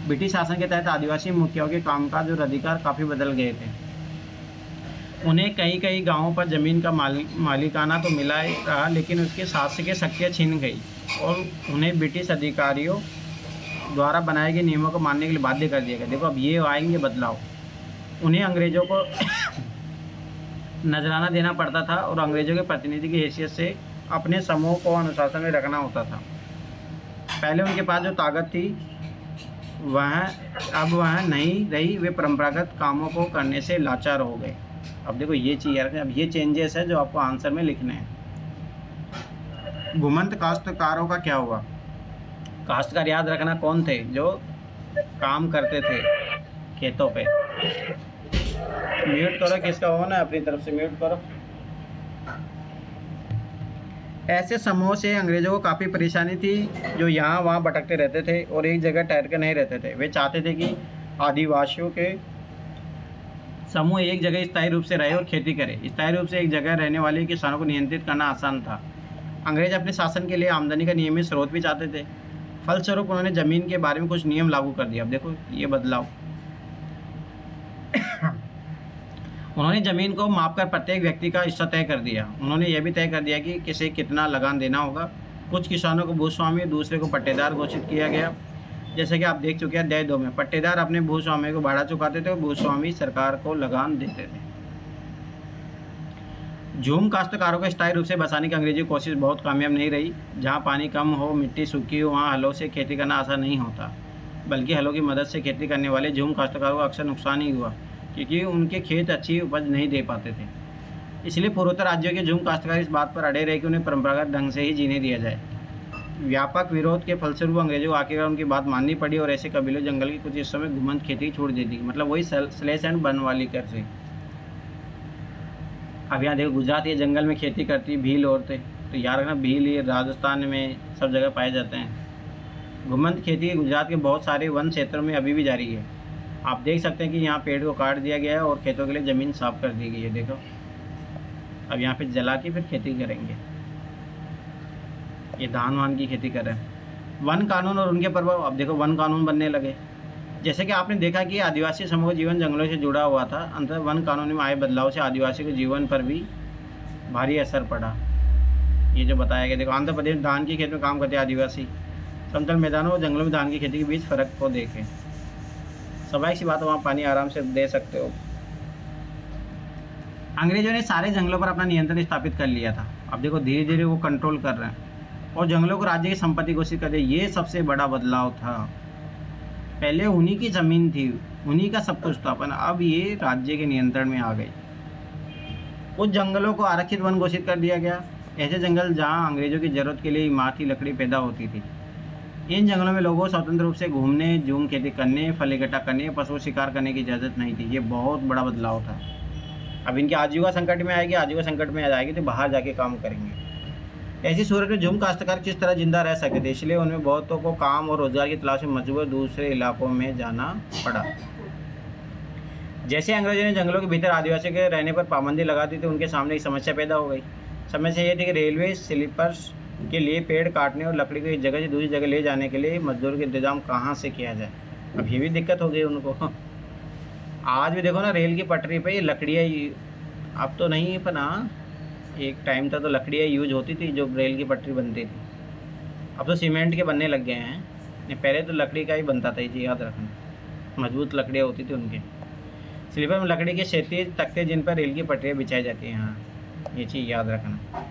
ब्रिटिश शासन के तहत आदिवासी मुखियाओं के कामकाज और अधिकार काफ़ी बदल गए थे। उन्हें कई गांवों पर ज़मीन का मालिकाना तो मिला ही रहा, लेकिन उसकी शासकीय शक्तियाँ छिन गई और उन्हें ब्रिटिश अधिकारियों द्वारा बनाए गए नियमों को मानने के लिए बाध्य कर दिया गया। देखो अब ये आएंगे बदलाव। उन्हें अंग्रेजों को नजराना देना पड़ता था और अंग्रेजों के प्रतिनिधि की हैसियत से अपने समूह को अनुशासन में रखना होता था। पहले उनके पास जो ताकत थी वह नहीं रही। वे परंपरागत कामों को करने से लाचार हो गए। अब देखो ये चीज़ यार, अब ये चेंजेस है जो आपको आंसर में लिखने हैं। घुमंत काश्तकारों का क्या हुआ। काश्तकार याद रखना कौन थे, जो काम करते थे खेतों पे। म्यूट करो, किसका हो ना अपनी तरफ से म्यूट करो। ऐसे समूह से अंग्रेजों को काफ़ी परेशानी थी, जो यहाँ वहाँ भटकते रहते थे और एक जगह ठहर कर नहीं रहते थे। वे चाहते थे कि आदिवासियों के समूह एक जगह स्थायी रूप से रहे और खेती करे। स्थायी रूप से एक जगह रहने वाले किसानों को नियंत्रित करना आसान था। अंग्रेज अपने शासन के लिए आमदनी का नियमित स्रोत भी चाहते थे। फलस्वरूप उन्होंने ज़मीन के बारे में कुछ नियम लागू कर दिया। अब देखो ये बदलाव। उन्होंने ज़मीन को मापकर प्रत्येक व्यक्ति का हिस्सा तय कर दिया। उन्होंने यह भी तय कर दिया कि किसे कितना लगान देना होगा। कुछ किसानों को भूस्वामी, दूसरे को पट्टेदार घोषित किया गया। जैसे कि आप देख चुके हैं अध्याय 2 में, पट्टेदार अपने भूस्वामी को भाड़ा चुकाते थे और भूस्वामी सरकार को लगान देते थे। झूम काश्तकारों को स्थायी रूप से बसाने की अंग्रेजी कोशिश बहुत कामयाब नहीं रही। जहाँ पानी कम हो, मिट्टी सूखी हो, वहाँ हलों से खेती करना आसान नहीं होता, बल्कि हलों की मदद से खेती करने वाले झूम काश्तकारों को अक्सर नुकसान ही हुआ, क्योंकि उनके खेत अच्छी उपज नहीं दे पाते थे। इसलिए पूर्वोत्तर राज्यों के झूम काश्तकार इस बात पर अड़े रहे कि उन्हें परंपरागत ढंग से ही जीने दिया जाए। व्यापक विरोध के फलस्वरूप अंग्रेजों को आखिरकार उनकी बात माननी पड़ी और ऐसे कबीलों जंगल के कुछ हिस्सों में घुमंत खेती छोड़ दी थी। मतलब वही स्लेश एंड बर्न वाली कर से। अब यहाँ देखो गुजरात ये जंगल में खेती करती भील औरतें, तो याद रखना भील ये राजस्थान में सब जगह पाए जाते हैं। घुमंत खेती गुजरात के बहुत सारे वन क्षेत्रों में अभी भी जारी है। आप देख सकते हैं कि यहाँ पेड़ को काट दिया गया है और खेतों के लिए ज़मीन साफ कर दी गई है। देखो अब यहाँ पे जला के फिर खेती करेंगे। ये धान वान की खेती कर रहे हैं। वन कानून और उनके प्रभाव। अब देखो वन कानून बनने लगे। जैसे कि आपने देखा कि आदिवासी समूह का जीवन जंगलों से जुड़ा हुआ था। अंततः वन कानून में आए बदलाव से आदिवासी के जीवन पर भी भारी असर पड़ा। ये जो बताया गया, देखो आंध्र प्रदेश धान की खेती में काम करते आदिवासी। समतल मैदानों और जंगलों में धान की खेती के बीच फ़र्क को देखें। स्वाभाविक सी बात है, वहाँ पानी आराम से दे सकते हो। अंग्रेजों ने सारे जंगलों पर अपना नियंत्रण स्थापित कर लिया था। अब देखो धीरे धीरे वो कंट्रोल कर रहे हैं और जंगलों को राज्य की संपत्ति घोषित कर दिया। ये सबसे बड़ा बदलाव था। पहले उन्हीं की ज़मीन थी, उन्हीं का सब कुछ था, पर अब ये राज्य के नियंत्रण में आ गई। कुछ जंगलों को आरक्षित वन घोषित कर दिया गया। ऐसे जंगल जहाँ अंग्रेजों की जरूरत के लिए इमारती लकड़ी पैदा होती थी। इन जंगलों में लोगों को स्वतंत्र रूप से घूमने, झूम खेती करने, फल इकट्ठा करने, पशु शिकार करने की इजाज़त नहीं थी। ये बहुत बड़ा बदलाव था। अब इनकी आजीविका संकट में आएगी, आजीविका संकट में आ जाएगी तो बाहर जाके काम करेंगे। ऐसी सूरत में झुम काश्तकार किस तरह जिंदा रह सके थे, इसलिए उनमें बहुतों को काम और रोजगार की तलाश में मजबूर दूसरे इलाकों में जाना पड़ा। जैसे अंग्रेजों ने जंगलों के भीतर आदिवासियों के रहने पर पाबंदी लगा दी तो उनके सामने एक समस्या पैदा हो गई। समस्या ये थी कि रेलवे स्लीपर्स के लिए पेड़ काटने और लकड़ी को एक जगह से दूसरी जगह ले जाने के लिए मजदूर का इंतजाम कहाँ से किया जाए। अब ये भी दिक्कत हो गई उनको। आज भी देखो ना, रेल की पटरी पे ये लकड़ियाँ, अब तो नहीं पर हाँ एक टाइम था तो लकड़ियाँ यूज होती थी जो रेल की पटरी बनती थी। अब तो सीमेंट के बनने लग गए हैं, नहीं पहले तो लकड़ी का ही बनता था, ये चीज़ याद रखना। मजबूत लकड़ियाँ होती थी उनके। स्लीपर में लकड़ी के क्षैतिज तख्ते जिन पर रेल की पटरियाँ बिछाई जाती हैं, हाँ ये चीज़ याद रखना।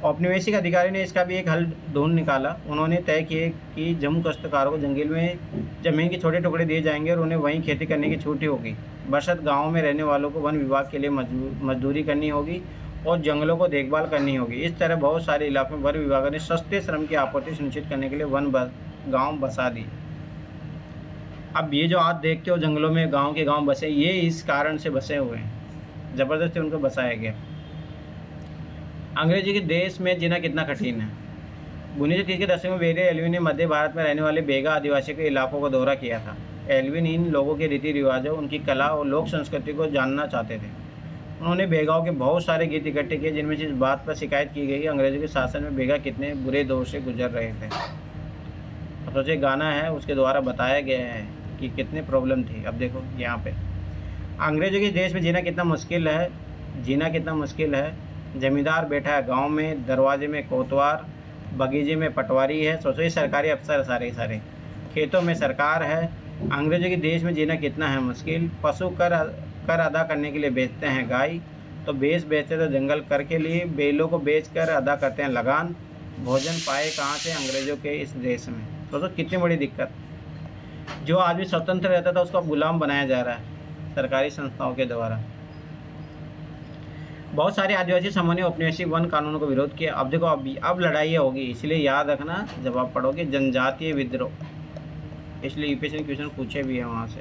औपनिवेशिक अधिकारी ने इसका भी एक हल ढूंढ निकाला। उन्होंने तय किए कि जम्मू काश्तकारों को जंगल में ज़मीन के छोटे टुकड़े दिए जाएंगे और उन्हें वहीं खेती करने की छूट होगी। बशर्ते गाँव में रहने वालों को वन विभाग के लिए मजदूरी करनी होगी और जंगलों को देखभाल करनी होगी। इस तरह बहुत सारे इलाकों में वन विभाग ने सस्ते श्रम की आपूर्ति सुनिश्चित करने के लिए गाँव बसा दिए। अब ये जो आज देखते हो जंगलों में गांव के गांव बसे, ये इस कारण से बसे हुए हैं, ज़बरदस्ती उनको बसाया गया। अंग्रेजी के देश में जीना कितना कठिन है। 1930 के दशक में बेरे एल्विन ने मध्य भारत में रहने वाले बेगा आदिवासी के इलाकों का दौरा किया था। एल्विन इन लोगों के रीति रिवाजों, उनकी कला और लोक संस्कृति को जानना चाहते थे। उन्होंने बेगाओं के बहुत सारे गीत इकट्ठे किए जिनमें से इस बात पर शिकायत की गई कि अंग्रेजों के शासन में बेगा कितने बुरे दौर से गुजर रहे थे। अब सोचे गाना है उसके द्वारा बताया गया है कि कितने प्रॉब्लम थी। अब देखो यहाँ पे अंग्रेजों के देश में जीना कितना मुश्किल है। जमींदार बैठा है गांव में, दरवाजे में कोतवार, बगीचे में पटवारी है। सोचो ये सरकारी अफसर सारे खेतों में सरकार है। अंग्रेजों के देश में जीना कितना है मुश्किल। पशु कर अदा करने के लिए बेचते हैं गाय, तो बेचते तो जंगल कर के लिए, बैलों को बेच कर अदा करते हैं लगान। भोजन पाए कहाँ से अंग्रेजों के इस देश में। सोचो कितनी बड़ी दिक्कत। जो आदमी स्वतंत्र रहता था उसको अब गुलाम बनाया जा रहा है सरकारी संस्थाओं के द्वारा। बहुत सारे आदिवासी समूहों ने औपनिवेशिक वन कानूनों को विरोध किया। अब देखो अब लड़ाई होगी, इसलिए याद रखना जब आप पढ़ोगे जनजातीय विद्रोह, इसलिए यूपीएससी ने क्वेश्चन पूछे भी है वहाँ से।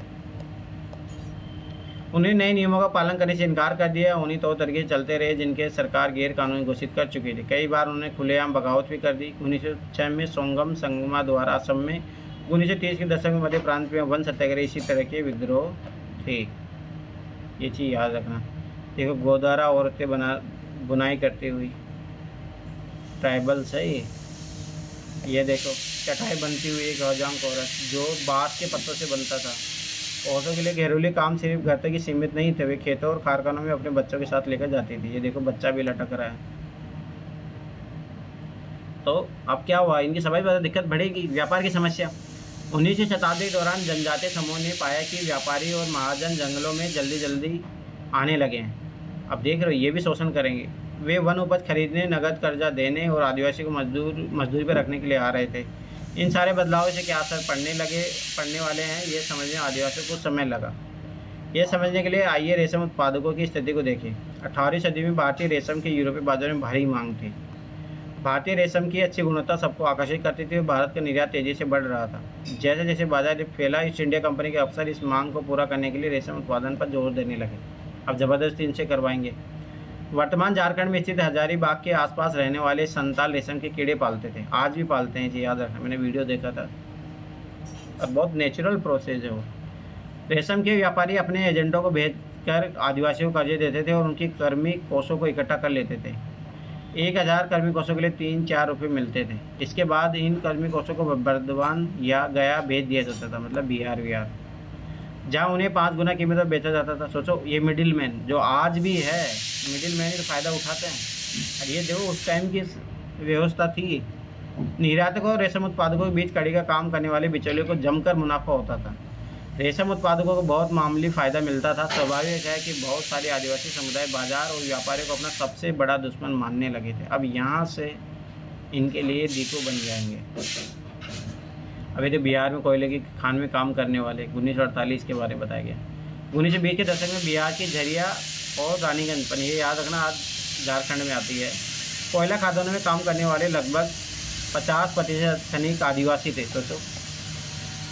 उन्हें नए नियमों का पालन करने से इनकार कर दिया। उन्हीं तौर तरीके से चलते रहे जिनके सरकार गैर कानूनी घोषित कर चुकी थी। कई बार उन्होंने खुलेआम बगावत भी कर दी। 1906 में सोंगम संगमा द्वारा असम में, 1930 के दशक में मध्य प्रांत में वन सत्याग्रह, इसी तरह के विद्रोह थे। ये चीज़ याद रखना। देखो गोदारा औरतें बुनाई करती हुई, ट्राइबल्स है ये देखो चटाई बनती हुई एक हजाम औरत जो बाँस के पत्तों से बनता था। औरतों के लिए घरेलू काम सिर्फ घर तक ही सीमित नहीं थे, वे खेतों और कारखानों में अपने बच्चों के साथ लेकर जाती थी। ये देखो बच्चा भी लटक रहा है। तो अब क्या हुआ, इनकी सभी ज़्यादा दिक्कत बढ़ेगी। व्यापार की समस्या। 19वीं शताब्दी के दौरान जनजातीय समूह ने पाया कि व्यापारी और महाजन जंगलों में जल्दी आने लगे हैं। अब देख रहे हो ये भी शोषण करेंगे। वे वन उपज खरीदने, नगद कर्जा देने और आदिवासी को मजदूरी पर रखने के लिए आ रहे थे। इन सारे बदलावों से क्या असर पड़ने वाले हैं ये समझने आदिवासियों को समय लगा। ये समझने के लिए आइए रेशम उत्पादकों की स्थिति को देखें। 18वीं सदी में भारतीय रेशम की यूरोपीय बाजार में भारी मांग थी। भारतीय रेशम की अच्छी गुणवत्ता सबको आकर्षित करती थी और भारत का निर्यात तेजी से बढ़ रहा था। जैसे जैसे बाजार फैला, ईस्ट इंडिया कंपनी के अफसर इस मांग को पूरा करने के लिए रेशम उत्पादन पर जोर देने लगे। अब ज़बरदस्ती इनसे करवाएंगे। वर्तमान झारखंड में स्थित हजारीबाग के आसपास रहने वाले संताल रेशम के कीड़े पालते थे, आज भी पालते हैं, जी याद रखना, मैंने वीडियो देखा था। अब बहुत नेचुरल प्रोसेस है वो। रेशम के व्यापारी अपने एजेंटों को भेजकर आदिवासियों को कर्जे देते थे और उनकी कर्मी कोषों को इकट्ठा कर लेते थे। 1000 कर्मी कोषों के लिए 3-4 रुपये मिलते थे। इसके बाद इन कर्मी कोषों को बर्दवान या गया भेज दिया जाता था, मतलब बिहार, जहाँ उन्हें 5 गुना कीमत पर बेचा जाता था। सोचो ये मिडिल मैन जो आज भी है, मिडिल मैन ही तो फ़ायदा उठाते हैं। और ये देखो उस टाइम की व्यवस्था थी। निर्यातकों और रेशम उत्पादकों के बीच कड़ी का काम करने वाले बिचौलियों को जमकर मुनाफा होता था। रेशम उत्पादकों को बहुत मामूली फ़ायदा मिलता था। स्वाभाविक है कि बहुत सारे आदिवासी समुदाय बाजार और व्यापारियों को अपना सबसे बड़ा दुश्मन मानने लगे थे। अब यहाँ से इनके लिए डीपो बन जाएंगे। अभी तो बिहार में कोयले की खान में काम करने वाले 1948 के बारे में बताया गया। 1920 के दशक में बिहार की झरिया और रानीगंज पर, ये याद रखना, आज झारखंड में आती है, कोयला खदानों में काम करने वाले लगभग 50% खनिक आदिवासी थे। सोचो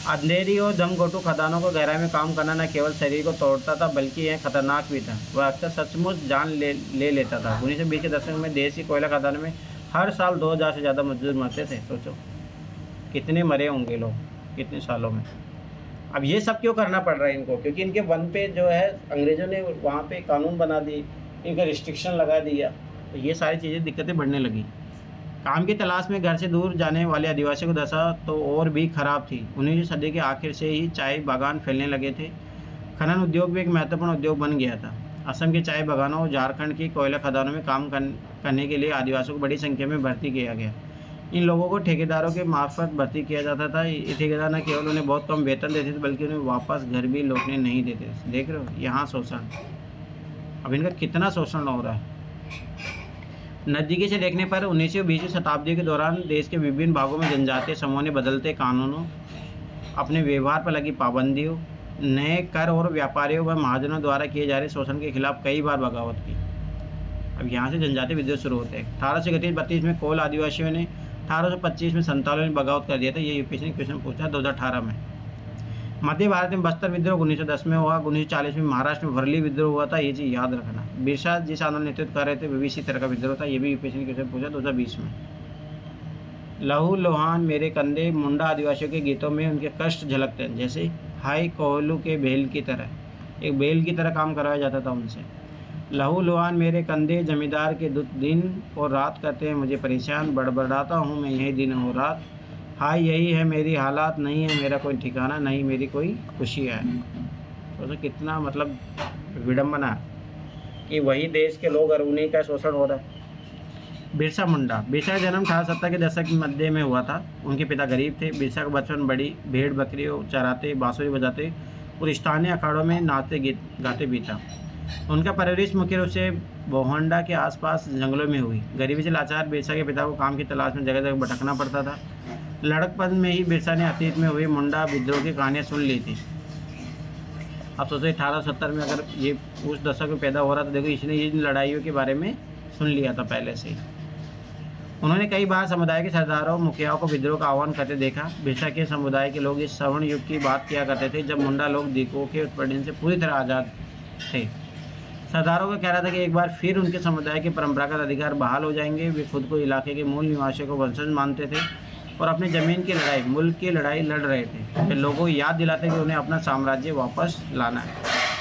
अंधेरी और दमघोटू खदानों को गहराई में काम करना न केवल शरीर को तोड़ता था बल्कि यह खतरनाक भी था। वह अक्सर सचमुच जान ले लेता था। 1920 के दशक में देश की कोयला खदानों में हर साल 2000 से ज़्यादा मजदूर मरते थे। सोचो कितने मरे होंगे लोग कितने सालों में। अब ये सब क्यों करना पड़ रहा है इनको? क्योंकि इनके वन पे जो है अंग्रेज़ों ने वहाँ पे कानून बना दिए, इनका रिस्ट्रिक्शन लगा दिया, तो ये सारी चीज़ें दिक्कतें बढ़ने लगी। काम की तलाश में घर से दूर जाने वाले आदिवासियों की दशा तो और भी खराब थी। 19वीं सदी के आखिर से ही चाय बागान फैलने लगे थे। खनन उद्योग भी एक महत्वपूर्ण उद्योग बन गया था। असम के चाय बागानों और झारखंड की कोयला खदानों में काम करने के लिए आदिवासियों को बड़ी संख्या में भर्ती किया गया। इन लोगों को ठेकेदारों के मार्फत भर्ती किया जाता था। ये ठेकेदार न केवल उन्हें बहुत कम वेतन देते थे बल्कि उन्हें वापस घर भी लौटने नहीं देते थे। देख रहे हो यहाँ शोषण, अब इनका कितना शोषण हो रहा है। नज़दीकी से देखने पर 19वीं और 20वीं शताब्दी के दौरान देश के विभिन्न भागों में जनजातीय समूहों ने बदलते कानूनों, अपने व्यवहार पर लगी पाबंदियों, नए कर और व्यापारियों व महाजनों द्वारा किए जा रहे शोषण के खिलाफ कई बार बगावत की। अब यहाँ से जनजातीय विद्रोह शुरू होते हैं। 1831-32 में कोल आदिवासियों ने, 1825 में संतालों ने बगावत कर दिया था। ये यूपीएससी ने क्वेश्चन पूछा 2018 में। मध्य भारत में बस्तर विद्रोह 1910 में हुआ। 1940 में महाराष्ट्र में वर्ली विद्रोह हुआ था। ये चीज़ याद रखना। बिरसा जिस आंदोलन नेतृत्व कर रहे थे वो भी इसी तरह का विद्रोह था। ये भी यूपीएससी ने क्वेश्चन पूछा 2020 में। लहू लोहान मेरे कंधे, मुंडा आदिवासियों के गीतों में उनके कष्ट झलकते हैं, जैसे हाय कोहलू के बेल की तरह, एक बेल की तरह काम करवाया जाता था उनसे। लहू लोहान मेरे कंधे, जमींदार के दिन और रात करते हैं मुझे परेशान, बड़बड़ाता हूँ मैं यही दिन और रात, हाय यही है मेरी हालात, नहीं है मेरा कोई ठिकाना, नहीं मेरी कोई खुशी है। तो कितना मतलब विडम्बना कि वही देश के लोग और उन्हीं का शोषण हो रहा है। बिरसा मुंडा का जन्म 1870 के दशक के मध्य में हुआ था। उनके पिता गरीब थे। बिरसा का बचपन बड़ी भेड़ बकरियों चराते, बांसुरी बजाते और स्थानीय अखाड़ों में नाचते गाते बीता। उनका परवरिश मुख्य रूप से बोहंडा के आसपास जंगलों में हुई। गरीबी से लाचार बिरसा के पिता को काम की तलाश में जगह जगह भटकना पड़ता था। लड़कपन में ही बिरसा ने अतीत में हुए मुंडा विद्रोह की कहानियाँ सुन ली थी। अब सोचो 1870 में अगर ये उस दशक में पैदा हो रहा था, देखो इसने इन लड़ाइयों के बारे में सुन लिया था पहले से ही। उन्होंने कई बार समुदाय के सरदारों मुखियाओं को विद्रोह का आह्वान करते देखा। बिरसा के समुदाय के लोग इस स्वर्ण युग की बात किया करते थे जब मुंडा लोग दीकों के उत्पीड़न से पूरी तरह आज़ाद थे। सरदारों का कहना था कि एक बार फिर उनके समुदाय के परंपरागत अधिकार बहाल हो जाएंगे। वे खुद को इलाके के मूल निवासियों को वंशज मानते थे और अपने ज़मीन की लड़ाई, मुल्क की लड़ाई लड़ रहे थे। वे लोगों को याद दिलाते कि उन्हें अपना साम्राज्य वापस लाना है।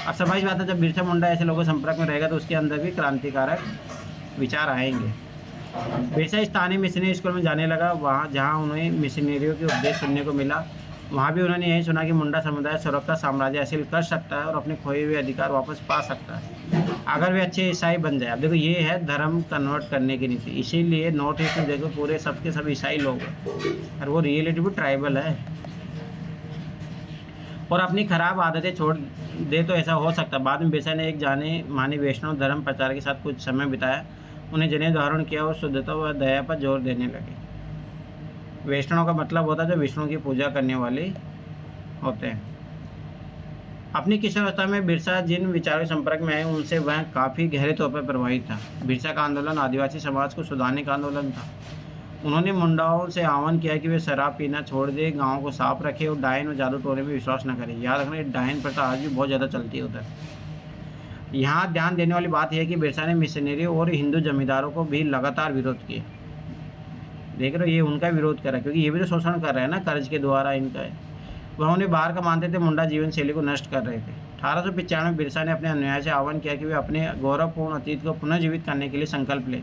अब समझ बात है, जब बिरसा मुंडा ऐसे लोगों के संपर्क में रहेगा तो उसके अंदर भी क्रांतिकारक विचार आएंगे। बिरसा स्थानीय मिशनरी स्कूल में जाने लगा। वहाँ जहाँ उन्हें मिशनरियों के उपदेश सुनने को मिला, वहाँ भी उन्होंने यही सुना कि मुंडा समुदाय सुरक्षा साम्राज्य हासिल कर सकता है और अपने खोए हुए अधिकार वापस पा सकता है अगर वे अच्छे ईसाई बन जाए। अब देखो ये है धर्म कन्वर्ट करने की नीति। इसीलिए नॉर्थ ईस्ट में देखो पूरे सबके सब ईसाई लोग हैं और वो रियलिटी भी ट्राइबल है और अपनी खराब आदतें छोड़ दे तो ऐसा हो सकता है। बाद में बिरसा ने एक जाने माने वैष्णव धर्म प्रचार के साथ कुछ समय बिताया। उन्हें जनेऊ धारण किया और शुद्धता व दया पर जोर देने लगे। वैष्णव का मतलब होता है जो विष्णु की पूजा करने वाले होते हैं। अपनी किशोरावस्था में बिरसा जिन विचारों के संपर्क में आए उनसे वह काफ़ी गहरे तौर पर प्रभावित था। बिरसा का आंदोलन आदिवासी समाज को सुधारने का आंदोलन था। उन्होंने मुंडाओं से आह्वान किया कि वे शराब पीना छोड़ दे, गाँव को साफ रखे और डायन और जादू टोने में विश्वास न करें। याद रखना डायन प्रथा आज भी बहुत ज़्यादा चलती है उधर। यहाँ ध्यान देने वाली बात यह है कि बिरसा ने मिशनरियों और हिंदू जमींदारों को भी लगातार विरोध किया। देख रहे हो, ये उनका विरोध करा क्योंकि ये भी तो शोषण कर रहे हैं ना, कर्ज के द्वारा इनका है। वह उन्हें बाहर का मानते थे, मुंडा जीवन शैली को नष्ट कर रहे थे। 1895 में बिरसा ने अपने अनुयायी से आह्वान किया कि वे अपने गौरवपूर्ण अतीत को पुनर्जीवित करने के लिए संकल्प लें।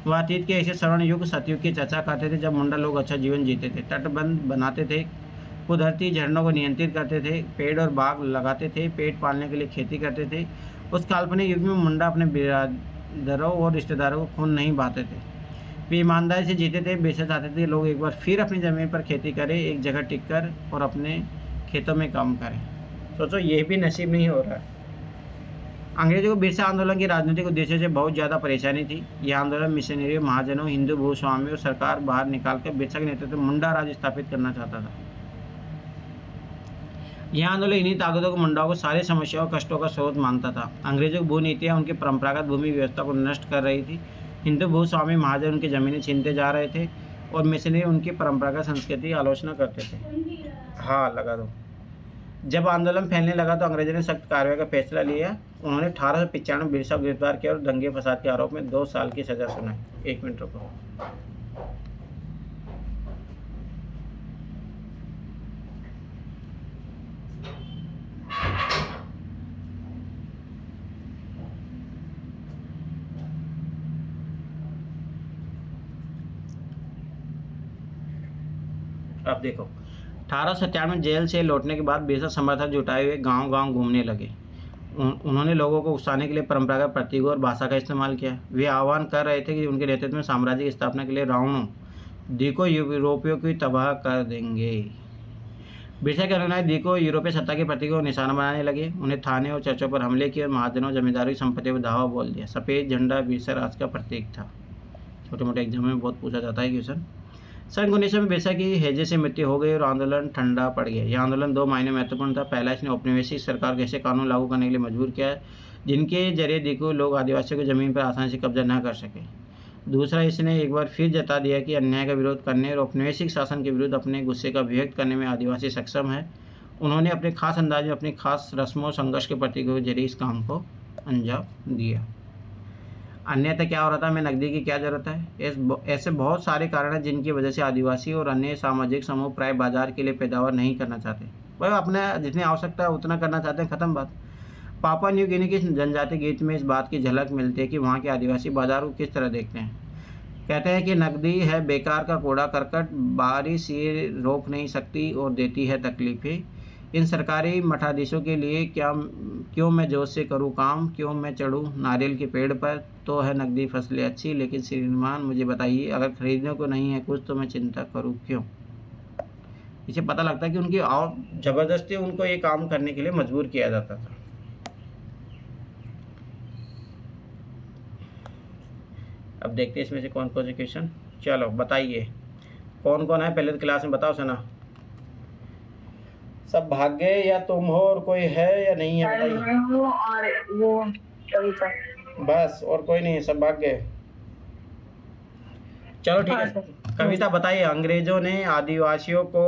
वह अतीत के ऐसे स्वर्ण युग सतयुग की चर्चा करते थे जब मुंडा लोग अच्छा जीवन जीते थे, तटबंध बनाते थे, कुदरती झरनों को नियंत्रित करते थे, पेड़ और बाग लगाते थे, पेट पालने के लिए खेती करते थे। उस काल्पनिक युग में मुंडा अपने बिरादरों और रिश्तेदारों को खून नहीं बहाते थे, वे ईमानदारी से जीते थे। बिरसा चाहते थे लोग एक बार फिर अपनी ज़मीन पर खेती करें, एक जगह टिक कर और अपने खेतों में काम करें। सोचो ये भी नसीब नहीं हो रहा है। अंग्रेजों को बिरसा आंदोलन के राजनीतिक उद्देश्य से बहुत ज़्यादा परेशानी थी। यह आंदोलन मिशनरियों, महाजनों, हिंदू भूस्वामियों और सरकार बाहर निकालकर बिरसा के नेतृत्व में मुंडा राज स्थापित करना चाहता था। यह आंदोलन इन्हीं ताकतों को मुंडाओं को सारी समस्याओं और कष्टों का स्रोत मानता था। अंग्रेजों की भू नीतियाँ उनकी परंपरागत भूमि व्यवस्था को नष्ट कर रही थी। हिंदू भूस्वामी महाजन उनकी ज़मीनें छीनते जा रहे थे और मिशनरी उनकी परंपरागत संस्कृति की आलोचना करते थे। हाँ लगा दो। जब आंदोलन फैलने लगा तो अंग्रेजों ने सख्त कार्रवाई का फैसला लिया। उन्होंने 1895 बिरसा को गिरफ्तार किया और दंगे फसाद के आरोप में 2 साल की सजा सुनाई। 1 मिनट रुको। अब देखो, 1897 जेल से लौटने के बाद बिरसा समर्थक जुटाए हुए गांव-गांव घूमने लगे। उन्होंने लोगों को उकसाने के लिए परंपरागत प्रतीकों और भाषा का इस्तेमाल किया। वे आह्वान कर रहे थे कि उनके नेतृत्व में साम्राज्य की स्थापना के लिए रावणों दीको यूरोपियों को तबाह कर देंगे। बिरसा के अनुयायी दीको यूरोपीय सत्ता के प्रतीकों को निशाना बनाने लगे। उन्हें थाने और चर्चों पर हमले किए और महाजनों जमींदारों की संपत्ति पर धावा बोल दिया। सफ़ेद झंडा बिरसा राज का प्रतीक था। छोटे मोटे एग्जाम में बहुत पूछा जाता है क्वेश्चन। सन 1900 में बिरसा की हैजे से मृत्यु हो गई और आंदोलन ठंडा पड़ गया। यह आंदोलन 2 मायने महत्वपूर्ण था। पहला, इसने औपनिवेशिक सरकार को ऐसे कानून लागू करने के लिए मजबूर किया जिनके जरिए दीको लोग आदिवासियों की ज़मीन पर आसानी से कब्जा न कर सके। दूसरा, इसने एक बार फिर जता दिया कि अन्याय का विरोध करने और औपनिवेशिक शासन के विरुद्ध अपने गुस्से का अभिव्यक्त करने में आदिवासी सक्षम है। उन्होंने अपने खास अंदाज में अपनी खास रस्मों संघर्ष के प्रतीकों के जरिए इस काम को अंजाम दिया। अन्यथा क्या हो रहा था, हमें नकदी की क्या ज़रूरत है। ऐसे बहुत सारे कारण हैं जिनकी वजह से आदिवासी और अन्य सामाजिक समूह प्राय बाजार के लिए पैदावार नहीं करना चाहते। वह अपने जितनी आवश्यकता है उतना करना चाहते हैं, ख़त्म बात। पापुआ न्यू गिनी की जनजातीय गीत में इस बात की झलक मिलती है कि वहाँ के आदिवासी बाजार को किस तरह देखते हैं। कहते हैं कि नकदी है बेकार का कूड़ा करकट, बारिश ये रोक नहीं सकती और देती है तकलीफ़ें। इन सरकारी मठाधीशों के लिए क्यों मैं जोश से करूं काम, क्यों मैं चढ़ूं नारियल के पेड़ पर। तो है नकदी फसलें अच्छी, लेकिन श्रीमान मुझे बताइए, अगर खरीदने को नहीं है कुछ तो मैं चिंता करूं क्यों। इसे पता लगता है कि उनकी और ज़बरदस्ती उनको ये काम करने के लिए मजबूर किया जाता था। अब देखते हैं इसमें से कौन कौन से क्वेश्चन। चलो बताइए कौन कौन है, पहले तो क्लास में बताओ सना। सब भाग गए या तुम हो और कोई है या नहीं है, बताइए। मैं हूँ और वो कविता। बस और कोई नहीं है, सब भाग गए। चलो ठीक है, कविता बताइए। अंग्रेजों ने आदिवासियों को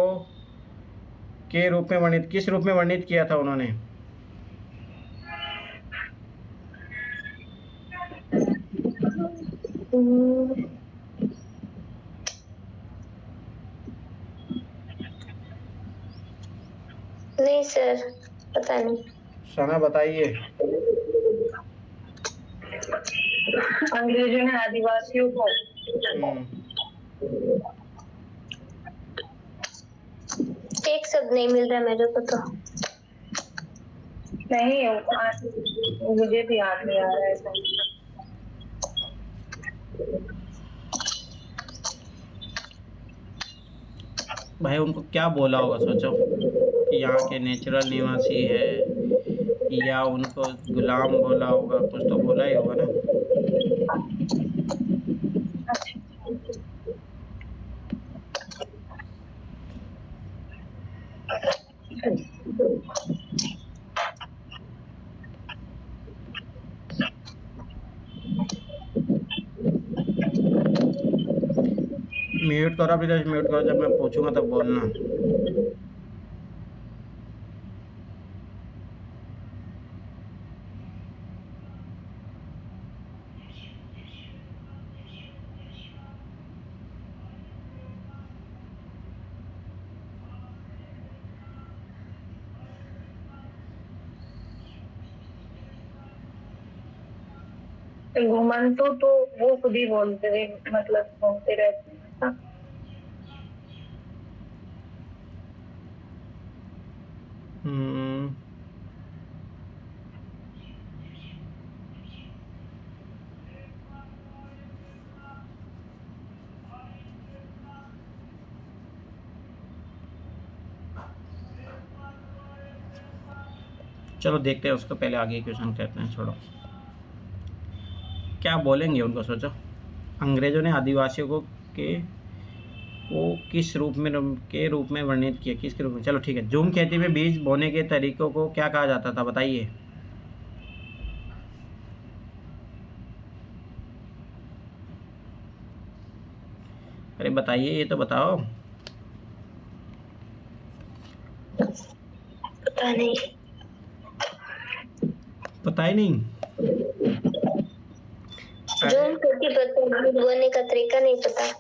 के रूप में वर्णित, किस रूप में वर्णित किया था उन्होंने। नहीं सर, पता नहीं। सना बताइए। अंग्रेजों ने आदिवासियों को एक शब्द नहीं मिल रहा मेरे को तो। नहीं, मुझे भी याद नहीं आ रहा है ऐसा। भाई उनको क्या बोला होगा, सोचो कि यहाँ के नेचुरल निवासी है या उनको गुलाम बोला होगा, कुछ तो बोला ही होगा ना। म्यूट करो, अभी म्यूट करो, जब मैं पूछूंगा तब बोलना। घुमंतु तो वो खुद ही बोलते थे, मतलब घूमते रहते हैं। चलो देखते हैं उसको, पहले आगे क्वेश्चन करते हैं, छोड़ो क्या बोलेंगे उनको, सोचो। अंग्रेजों ने आदिवासियों को किस रूप में वर्णित किया, किसके रूप में। चलो ठीक है, झूम खेती में बीज बोने के तरीकों को क्या कहा जाता था, बताइए। अरे बताइए, ये तो बताओ। पता नहीं। तो पता ही नहीं। जूम करके पता, बीज बोने का तरीका नहीं पता।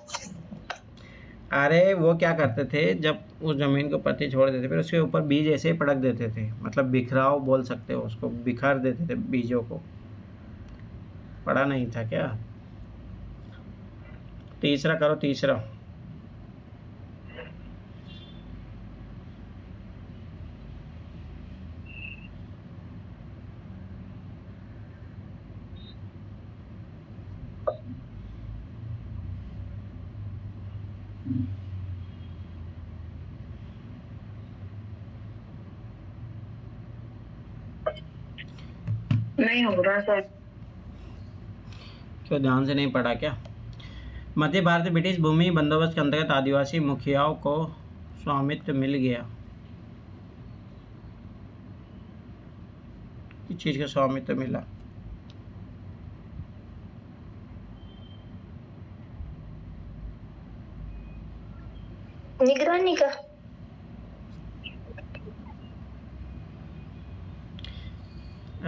अरे वो क्या करते थे, जब उस जमीन को पत्ती छोड़ देते फिर उसके ऊपर बीज ऐसे ही पटक देते थे, मतलब बिखराव बोल सकते हो उसको, बिखर देते थे बीजों को। पढ़ा नहीं था क्या? तीसरा करो, तीसरा। नहीं हो रहा सर। क्यों, ध्यान से नहीं पढ़ा क्या? मध्य भारत में ब्रिटिश भूमि बंदोबस्त के अंतर्गत आदिवासी मुखियाओं को स्वामित्व मिल गया। किस चीज का स्वामित्व मिला? निगरानी का।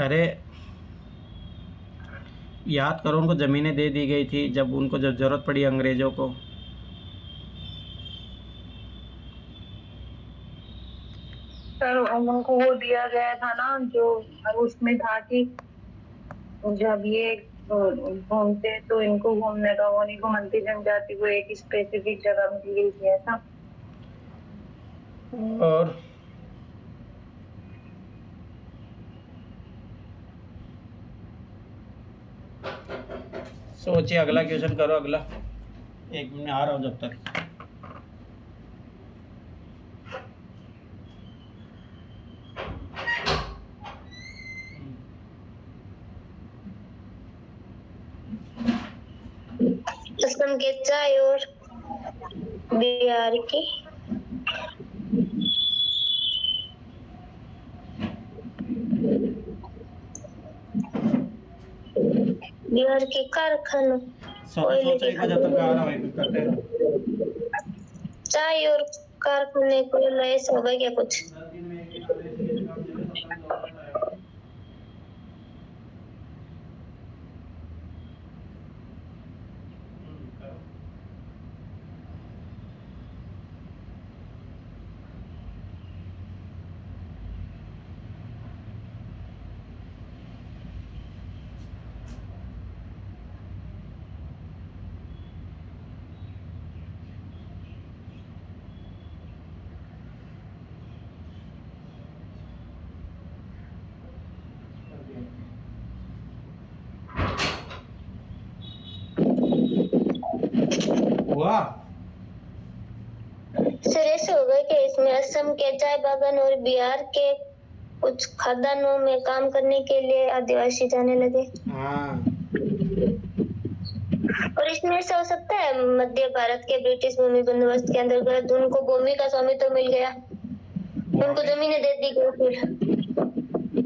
अरे याद करो, उनको ज़मीनें दे दी गई थी जब उनको जब ज़रूरत पड़ी अंग्रेज़ों को। सर उनको वो दिया गया था ना, जो उसमें था कि जब ये घूमते तो इनको घूमने का, वो नहीं घूमती जनजाति को एक स्पेसिफिक जगह मिल गई थी ऐसा। और सोचिए, अगला क्वेश्चन करो, अगला। एक मिनट आ रहा हूँ जब तक। असम के चाय और बिहार की कारखानों, सोचो एक बार, जब तक आ रहा हूँ एक करते रहो। चाय और कारखाने को ऐसा होगा क्या कुछ? हुआ सर ऐसे होगा कि इसमें असम के चाय बागान और बिहार के कुछ खदानों में काम करने के लिए आदिवासी जाने लगे। हाँ, और इसमें ऐसा हो सकता है मध्य भारत के ब्रिटिश भूमि बंदोबस्त के अंतर्गत उनको भूमि का स्वामित्व मिल गया, उनको जमीनें दे दी गई फिर।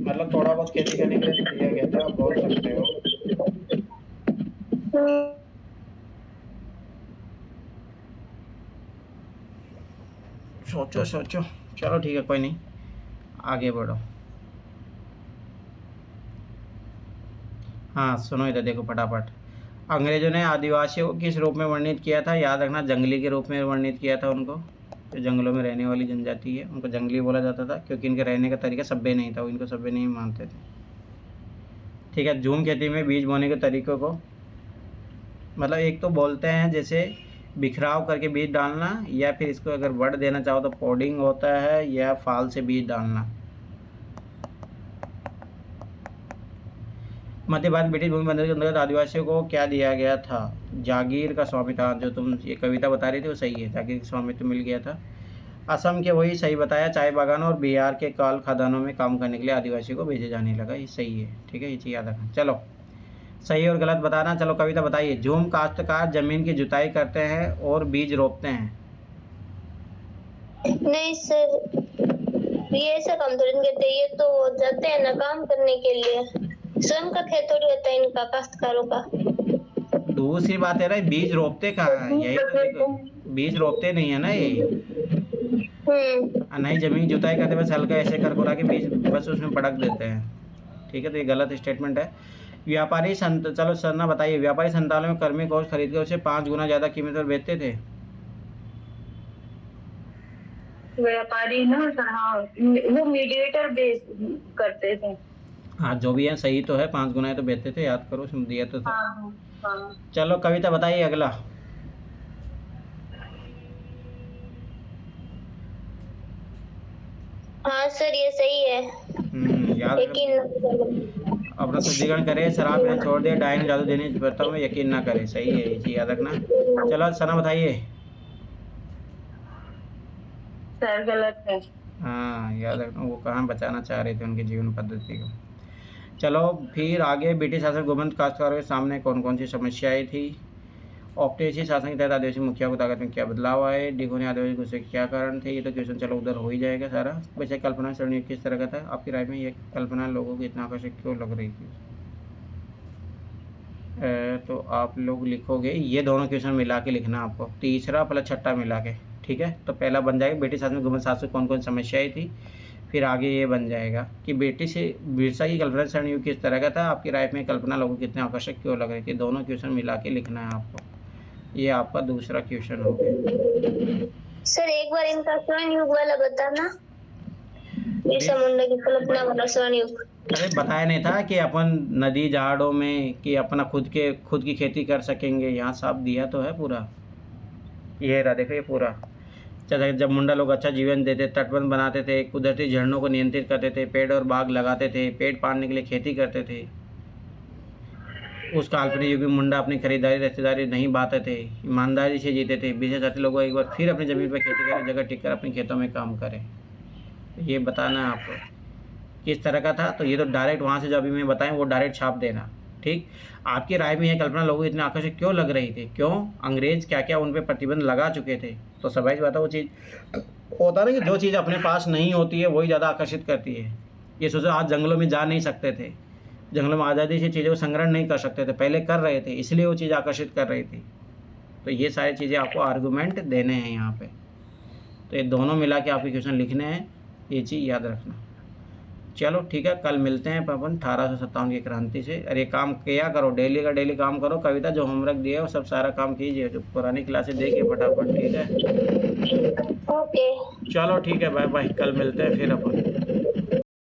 मतलब थोड़ा बहुत खेती करने के लिए दिया गया था, आप बोल सकते हो। सोचो सोचो, चलो ठीक है, कोई नहीं, आगे बढ़ो। हाँ सुनो इधर देखो फटाफट। अंग्रेजों ने आदिवासियों को किस रूप में वर्णित किया था? याद रखना, जंगली के रूप में वर्णित किया था उनको। जो जंगलों में रहने वाली जनजाति है उनको जंगली बोला जाता था, क्योंकि इनके रहने का तरीका सभ्य नहीं था, वो इनको सभ्य नहीं मानते थे। ठीक है, झूम खेती में बीज बोने के तरीकों को, मतलब एक तो बोलते हैं जैसे बिखराव करके बीज डालना, या फिर इसको अगर वर्ड देना चाहो तो पॉडिंग होता है, या फाल से बीज डालना। मध्य भारत ब्रिटिश भूमि बंधन के अंतर्गत आदिवासियों को क्या दिया गया था? जागीर का स्वामित्व। जो तुम ये कविता बता रही थी वो सही है, जागीर का स्वामित्व मिल गया था। असम के वही सही बताया, चाय बागान और बिहार के काल खदानों में काम करने के लिए आदिवासियों को भेजे जाने लगा, ये सही है। ठीक है, ये चीज़ याद रखना। चलो सही और गलत बताना। चलो कविता बताइए। झूम काश्तकार जमीन की जुताई करते हैं और बीज रोपते हैं। नहीं सर, ये ऐसा काम थोड़ी करते, ये तो जाते हैं ना काम करने के लिए, स्वयं का खेत थोड़ी होता है इनका, काश्तकारों का। दूसरी बात है ना, बीज रोपते कहाँ है? यही तो देखो, बीज रोपते नहीं है ना ये। नहीं, जमीन जुताई करते बस हल्का ऐसे कर के बीज बस उसमें पटक देते हैं। ठीक है, तो ये गलत स्टेटमेंट है। व्यापारी चलो सरना बताइए, व्यापारी संतालों में कर्मी कोष खरीद कर उसे 5 गुना ज़्यादा कीमत पर बेचते थे। व्यापारी ना सर, हाँ वो मीडिएटर बेच करते थे। हाँ जो भी है सही तो है, 5 गुना है तो बेचते थे, याद करो उसमें दिया तो था। हाँ हाँ। चलो कविता बताइए अगला। हाँ सर ये सही है। याद यकीन अपना शुद्धिकरण करे, शराब पीना छोड़ दे, डायन में जादू देने बता में यकीन ना करे, सही है, ये चीज याद रखना। चलो सना बताइए। सर गलत है। हाँ याद रखना, वो कहाँ बचाना चाह रहे थे उनकी जीवन पद्धति को। चलो फिर आगे, ब्रिटिश शासन गोमंत काश्तकारों के सामने कौन कौन सी समस्याएं थी। औपनिवेशिक शासन के तहत आदिवासी मुखिया को ताकत में क्या बदलाव आए, डिगोने आदिवासी गुस्से के क्या कारण थे। ये तो क्वेश्चन चलो उधर हो ही जाएगा सारा। वैसे कल्पना सरणी किस तरह का था आपकी राय में, ये कल्पना लोगों को इतना आकर्षक क्यों लग रही थी। तो आप लोग लिखोगे, ये दोनों क्वेश्चन मिला के लिखना आपको, तीसरा प्लस छठा मिला के, ठीक है। तो पहला बन जाएगा ब्रिटिश शासन में गोमंत शासन कौन कौन समस्याएं थी, फिर आगे ये बन जाएगा कि ब्रिटिश बिरसा की कल्पना सरणी युग किस तरह का था, आपकी राय में कल्पना लोगों को कितने आकर्षक क्यों लग रही थी। दोनों क्वेश्चन मिला के लिखना है आपको, ये आपका दूसरा क्वेश्चन हो गया। सर एक बार इनका स्वर्ण युग वाला बताना, बिरसा मुंडा की कल्पना वाला स्वर्ण युग। अरे बताया नहीं था कि अपन नदी जहाड़ों में कि अपना खुद की खेती कर सकेंगे, यहाँ साफ दिया तो है पूरा। ये रहा देखो, ये पूरा जब मुंडा लोग अच्छा जीवन देते, तटबंध बनाते थे, कुदरती झरनों को नियंत्रित करते थे, पेड़ और बाग लगाते थे, पेट पालने के लिए खेती करते थे। उस काल्पनिक युग में मुंडा अपनी खरीदारी रिश्तेदारी नहीं बांटते थे, ईमानदारी से जीते थे। विशेष जाति लोगों एक बार फिर अपनी ज़मीन पर खेती करें, जगह टिक कर अपने खेतों में काम करें। ये बताना है आपको किस तरह का था। तो ये तो डायरेक्ट वहाँ से जो अभी मैं बताएं वो डायरेक्ट छाप देना, ठीक। आपकी राय में यह कल्पना लोगों को इतने आकर्षक क्यों लग रही थी, क्यों अंग्रेज क्या क्या उन पर प्रतिबंध लगा चुके थे। तो स्वाभाविक बात है, वो चीज़ होता ना कि जो चीज़ अपने पास नहीं होती है वही ज़्यादा आकर्षित करती है। ये सोचो, आज जंगलों में जा नहीं सकते थे, जंगलों में आज़ादी से चीज़ों को संग्रहण नहीं कर सकते थे, पहले कर रहे थे, इसलिए वो चीज़ आकर्षित कर रही थी। तो ये सारी चीज़ें आपको आर्गूमेंट देने हैं यहाँ पे। तो ये दोनों मिला के आपके क्वेश्चन लिखने हैं, ये चीज़ याद रखना। चलो ठीक है, कल मिलते हैं अपन 1857 की क्रांति से। अरे काम किया करो, डेली का डेली काम करो। कविता जो होमवर्क दिया है वो सब सारा काम कीजिए, जो पुरानी क्लासेस देखिए फटाफट, ठीक है। ओके चलो ठीक है, बाय बाय, कल मिलते हैं फिर अपन।